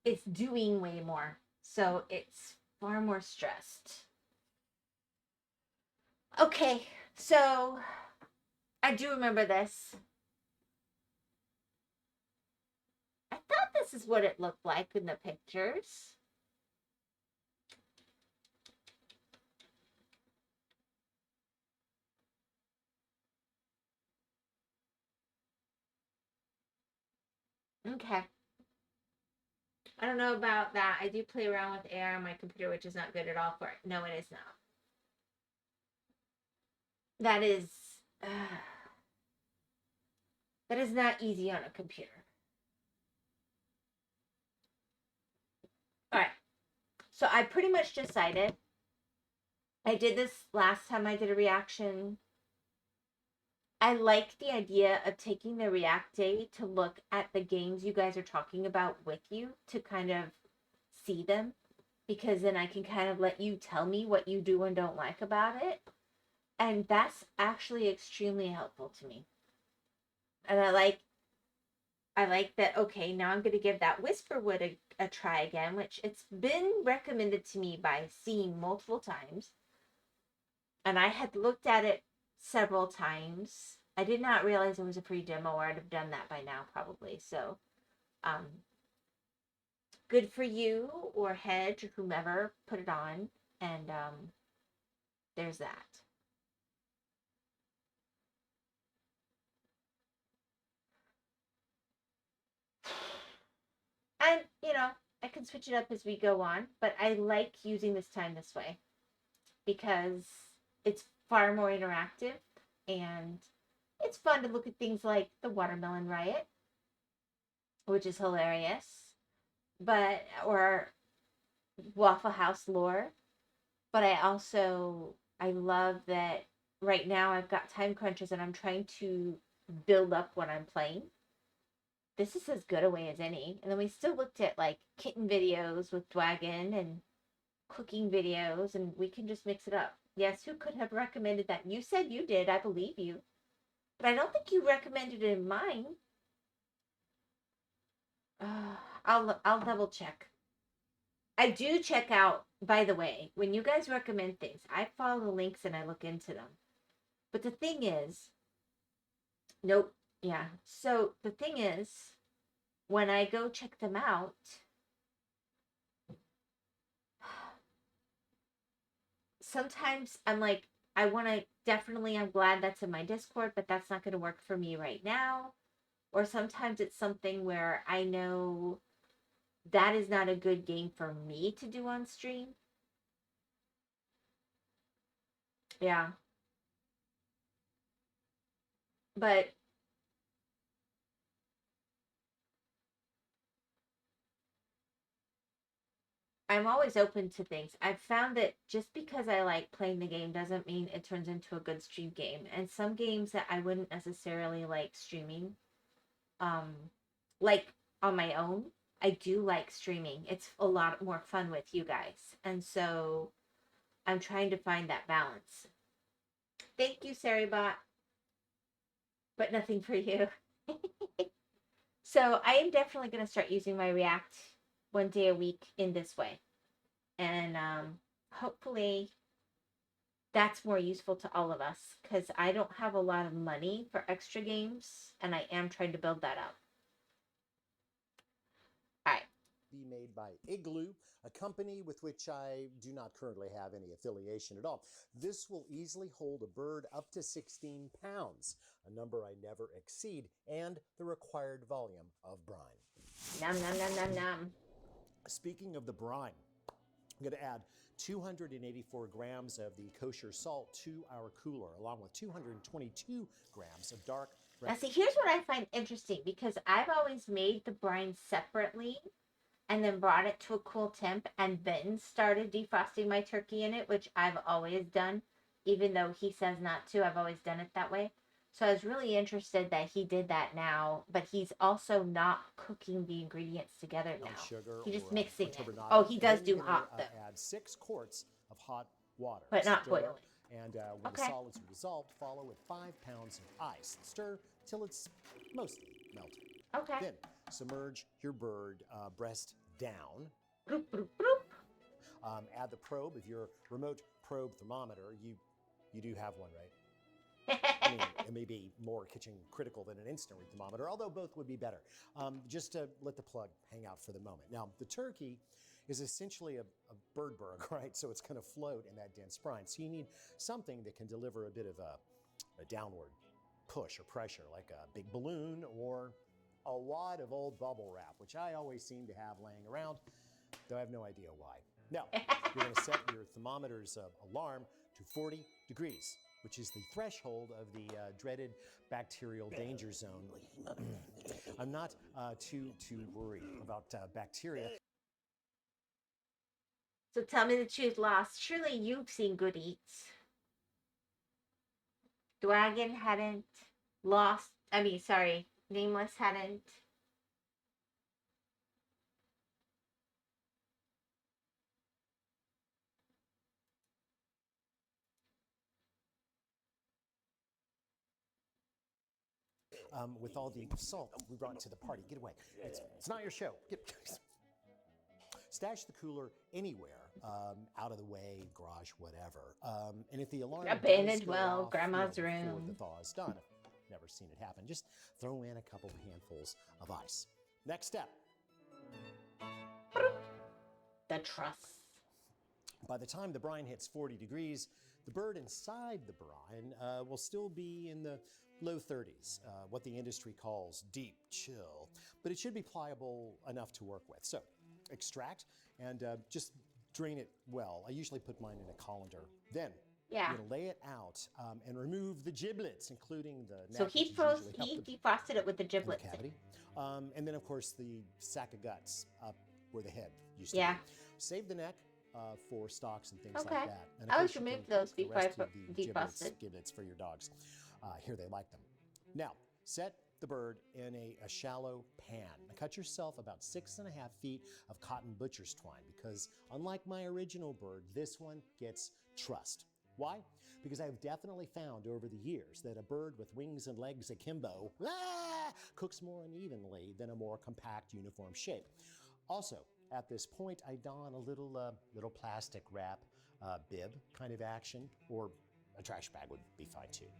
it's doing way more. So it's far more stressed. Okay, so I do remember this. I thought this is what it looked like in the pictures. Okay. I don't know about that. I do play around with AI on my computer, which is not good at all for it. No, it is not. That is that is not easy on a computer. All right. So I pretty much decided. I did this last time I did a reaction. I like the idea of taking the React Day to look at the games you guys are talking about with you to kind of see them, because then I can kind of let you tell me what you do and don't like about it. And that's actually extremely helpful to me. And I like that, okay, now I'm going to give that Whisperwood a try again, which it's been recommended to me by seeing multiple times. And I had looked at it several times. I did not realize it was a free demo, or I'd have done that by now probably. So, good for you, or Hedge, or whomever put it on. And there's that. And, I can switch it up as we go on, but I like using this time this way because it's far more interactive, and it's fun to look at things like the Watermelon Riot, which is hilarious, or Waffle House lore. But I love that right now I've got time crunches and I'm trying to build up what I'm playing. This is as good a way as any. And then we still looked at like kitten videos with Dwagon and cooking videos, and we can just mix it up. Yes, who could have recommended that? You said you did. I believe you. But I don't think you recommended it in mine. I'll double check. I do check out, by the way, when you guys recommend things, I follow the links and I look into them. But the thing is, nope, yeah. So the thing is, when I go check them out, sometimes I'm like, I'm glad that's in my Discord, but that's not going to work for me right now. Or sometimes it's something where I know that is not a good game for me to do on stream. Yeah. But I'm always open to things. I've found that just because I like playing the game doesn't mean it turns into a good stream game. And some games that I wouldn't necessarily like streaming, like on my own, I do like streaming. It's a lot more fun with you guys. And so I'm trying to find that balance. Thank you, Saribot. But nothing for you. So I am definitely going to start using my React one day a week in this way. And hopefully that's more useful to all of us, because I don't have a lot of money for extra games, and I am trying to build that up. All right. Be made by Igloo, a company with which I do not currently have any affiliation at all. This will easily hold a bird up to 16 pounds, a number I never exceed, and the required volume of brine. Nom, nom, nom, nom, nom. Speaking of the brine, I'm going to add 284 grams of the kosher salt to our cooler, along with 222 grams of dark red. Now see, here's what I find interesting, because I've always made the brine separately and then brought it to a cool temp and then started defrosting my turkey in it, which I've always done. Even though he says not to, I've always done it that way. So I was really interested that he did that now, but he's also not cooking the ingredients together now. Sugar He's just or, mixing it. turbinado. Oh, he does And do then hot you're though. gonna, add 6 quarts of hot water. But not Stir, boiling. And when the solids are dissolved, follow with 5 pounds of ice. Stir till it's mostly melted. Okay. Then submerge your bird breast down. Bloop, bloop, bloop. Add the probe of your remote probe thermometer. You do have one, right? I mean, it may be more kitchen critical than an instant read thermometer, although both would be better. Just to let the plug hang out for the moment. Now, the turkey is essentially a bird berg, right? So it's going to float in that dense brine. So you need something that can deliver a bit of a downward push or pressure, like a big balloon or a wad of old bubble wrap, which I always seem to have laying around, though I have no idea why. Now, you're going to set your thermometer's alarm to 40 degrees, which is the threshold of the dreaded bacterial danger zone. I'm not too worried about bacteria. So tell me the truth, Lost. Surely you've seen Good Eats. Dragon hadn't. Nameless hadn't. With all the salt we brought to the party. Get away. It's not your show. Stash the cooler anywhere, out of the way, garage, whatever. And if the alarm Abandoned does go well, off, grandma's before room. the thaw is done, I've never seen it happen, just throw in a couple handfuls of ice. Next step. The truss. By the time the brine hits 40 degrees, the bird inside the brine will still be in the low 30s, what the industry calls deep chill, but it should be pliable enough to work with. So extract and just drain it well. I usually put mine in a colander. Then you're gonna lay it out and remove the giblets, including the neck. So he defrosted it with the giblets. Cavity. And then of course the sack of guts up where the head used to be. Save the neck for stocks and things like that. And I always remove those before I defrosted. Giblets for your dogs. Here, they like them. Now, set the bird in a shallow pan. Cut yourself about 6.5 feet of cotton butcher's twine because unlike my original bird, this one gets trussed. Why? Because I've definitely found over the years that a bird with wings and legs akimbo cooks more unevenly than a more compact, uniform shape. Also, at this point, I don a little plastic wrap bib kind of action, or a trash bag would be fine too.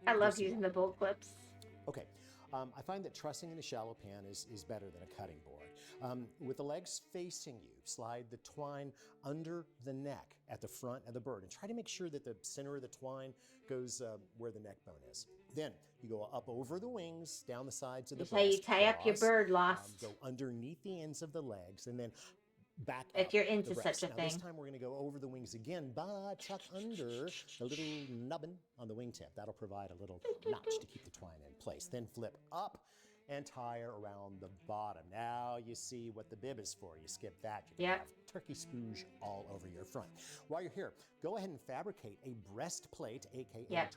I love using the bowl clips. Okay, I find that trussing in a shallow pan is better than a cutting board. With the legs facing you, slide the twine under the neck at the front of the bird and try to make sure that the center of the twine goes where the neck bone is. Then you go up over the wings, down the sides of the breast. That's how you tie up your bird, Lost. Go underneath the ends of the legs and then back if up you're into the such a now, thing. This time we're going to go over the wings again, but tuck under the little nubbin on the wingtip. That'll provide a little notch to keep the twine in place. Then flip up and tie around the bottom. Now you see what the bib is for. You skip that, you're gonna have turkey spooge all over your front. While you're here, go ahead and fabricate a breastplate, aka a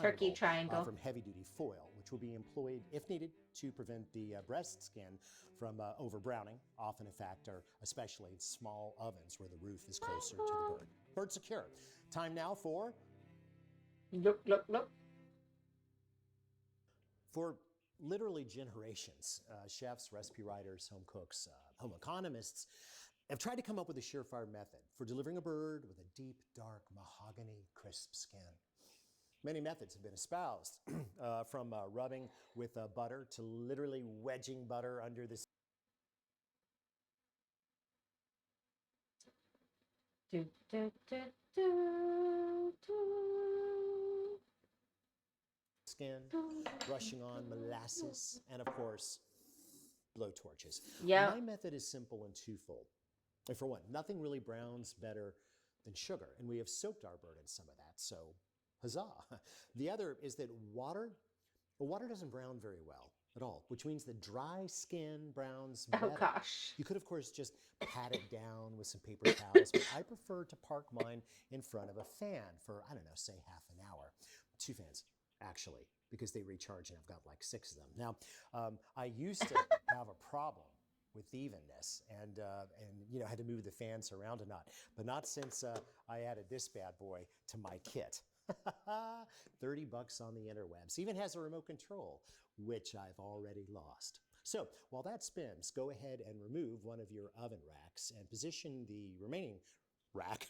turkey triangle, from heavy-duty foil, which will be employed if needed to prevent the breast skin from over-browning, often a factor, especially in small ovens where the roof is closer to the bird. Bird secure. Time now for... Look. For literally generations, chefs, recipe writers, home cooks, home economists have tried to come up with a surefire method for delivering a bird with a deep, dark, mahogany, crisp skin. Many methods have been espoused, from rubbing with butter to literally wedging butter under the skin, brushing on molasses, and of course, blow torches. My method is simple and twofold. And for one, nothing really browns better than sugar, and we have soaked our bird in some of that, so huzzah. The other is that water doesn't brown very well at all, which means that dry skin browns better. Oh gosh. You could of course just pat it down with some paper towels, but I prefer to park mine in front of a fan for, I don't know, say half an hour. 2 fans, actually, because they recharge and I've got like 6 of them. Now, I used to have a problem with evenness and you know, had to move the fans around a lot, but not since I added this bad boy to my kit. $30 on the interwebs. Even has a remote control, which I've already lost. So while that spins, go ahead and remove one of your oven racks and position the remaining rack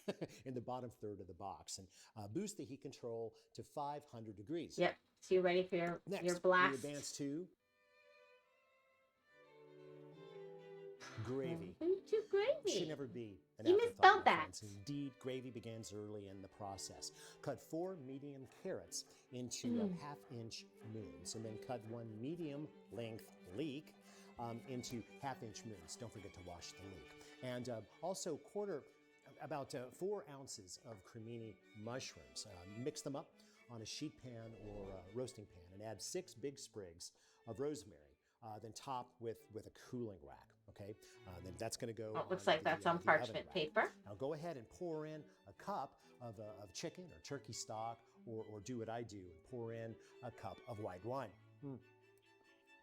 in the bottom third of the box and boost the heat control to 500 degrees. Yep. So you're ready for your blast. We advance to Gravy To gravy. should never be an You afterthought, misspelled my that. friends. Indeed, gravy begins early in the process. Cut 4 medium carrots into half-inch moons, and then cut 1 medium-length leek into half-inch moons. Don't forget to wash the leek. And also about 4 ounces of cremini mushrooms. Mix them up on a sheet pan or roasting pan, and add 6 big sprigs of rosemary. Then top with a cooling rack. Okay, then that's going to go. Oh, it looks like that's on the oven parchment rack. paper. Now go ahead and pour in a cup of chicken or turkey stock, or do what I do and pour in a cup of white wine.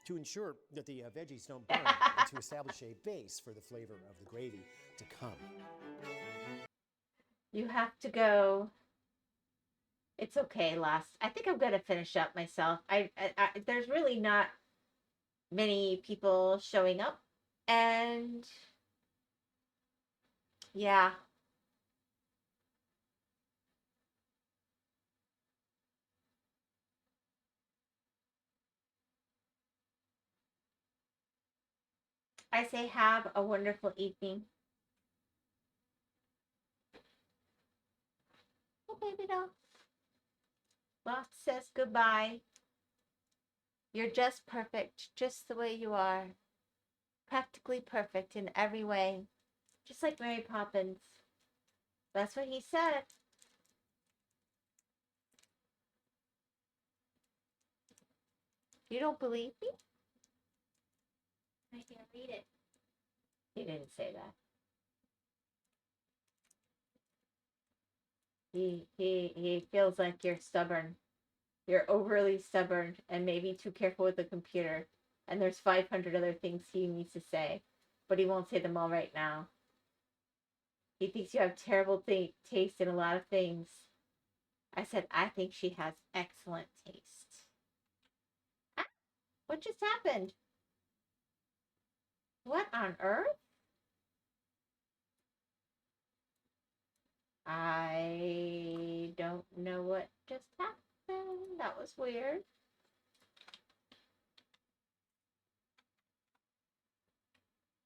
To ensure that the veggies don't burn, and to establish a base for the flavor of the gravy to come. You have to go. It's okay, last. I think I'm gonna finish up myself. I there's really not many people showing up, and yeah. I say have a wonderful evening. Oh, baby doll. Loft says goodbye. You're just perfect, just the way you are. Practically perfect in every way. Just like Mary Poppins. That's what he said. You don't believe me? I can't read it. He didn't say that. He feels like you're stubborn. You're overly stubborn and maybe too careful with the computer. And there's 500 other things he needs to say, but he won't say them all right now. He thinks you have terrible taste in a lot of things. I said, I think she has excellent taste. Ah, what just happened? What on earth? I don't know what just happened. That was weird.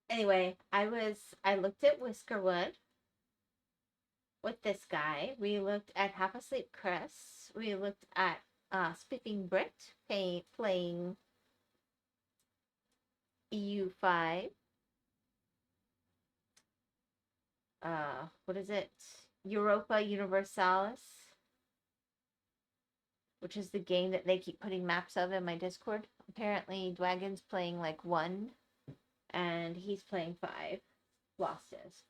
Anyway, I looked at Whiskerwood with this guy. We looked at Half Asleep Chris. We looked at Spiffing Brit playing EU5. What is it? Europa Universalis, which is the game that they keep putting maps of in my Discord. Apparently, Dwagon's playing like 1, and he's playing 5. Lost is.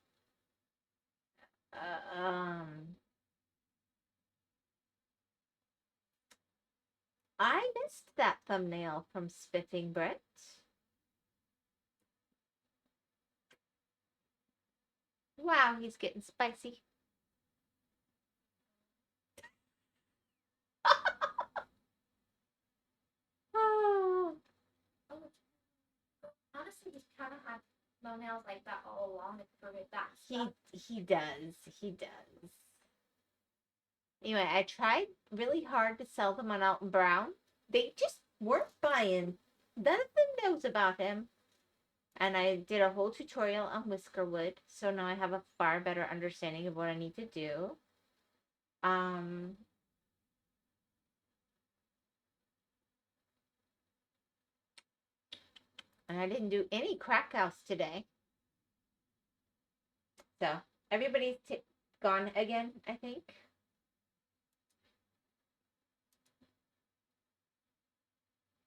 I missed that thumbnail from Spiffing Brit. Wow, he's getting spicy. Oh. Honestly, he's kind of had nails like that all along. It's perfect that He does. He does. Anyway, I tried really hard to sell them on Alton Brown. They just weren't buying. None of them knows about him. And I did a whole tutorial on Whiskerwood, so now I have a far better understanding of what I need to do. And I didn't do any crack house today. So, everybody's gone again, I think.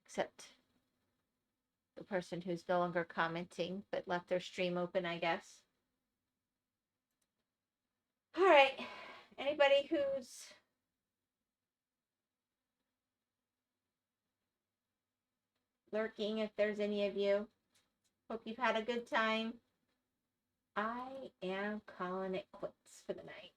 Except the person who's no longer commenting, but left their stream open, I guess. All right. Anybody who's lurking, if there's any of you, hope you've had a good time. I am calling it quits for the night.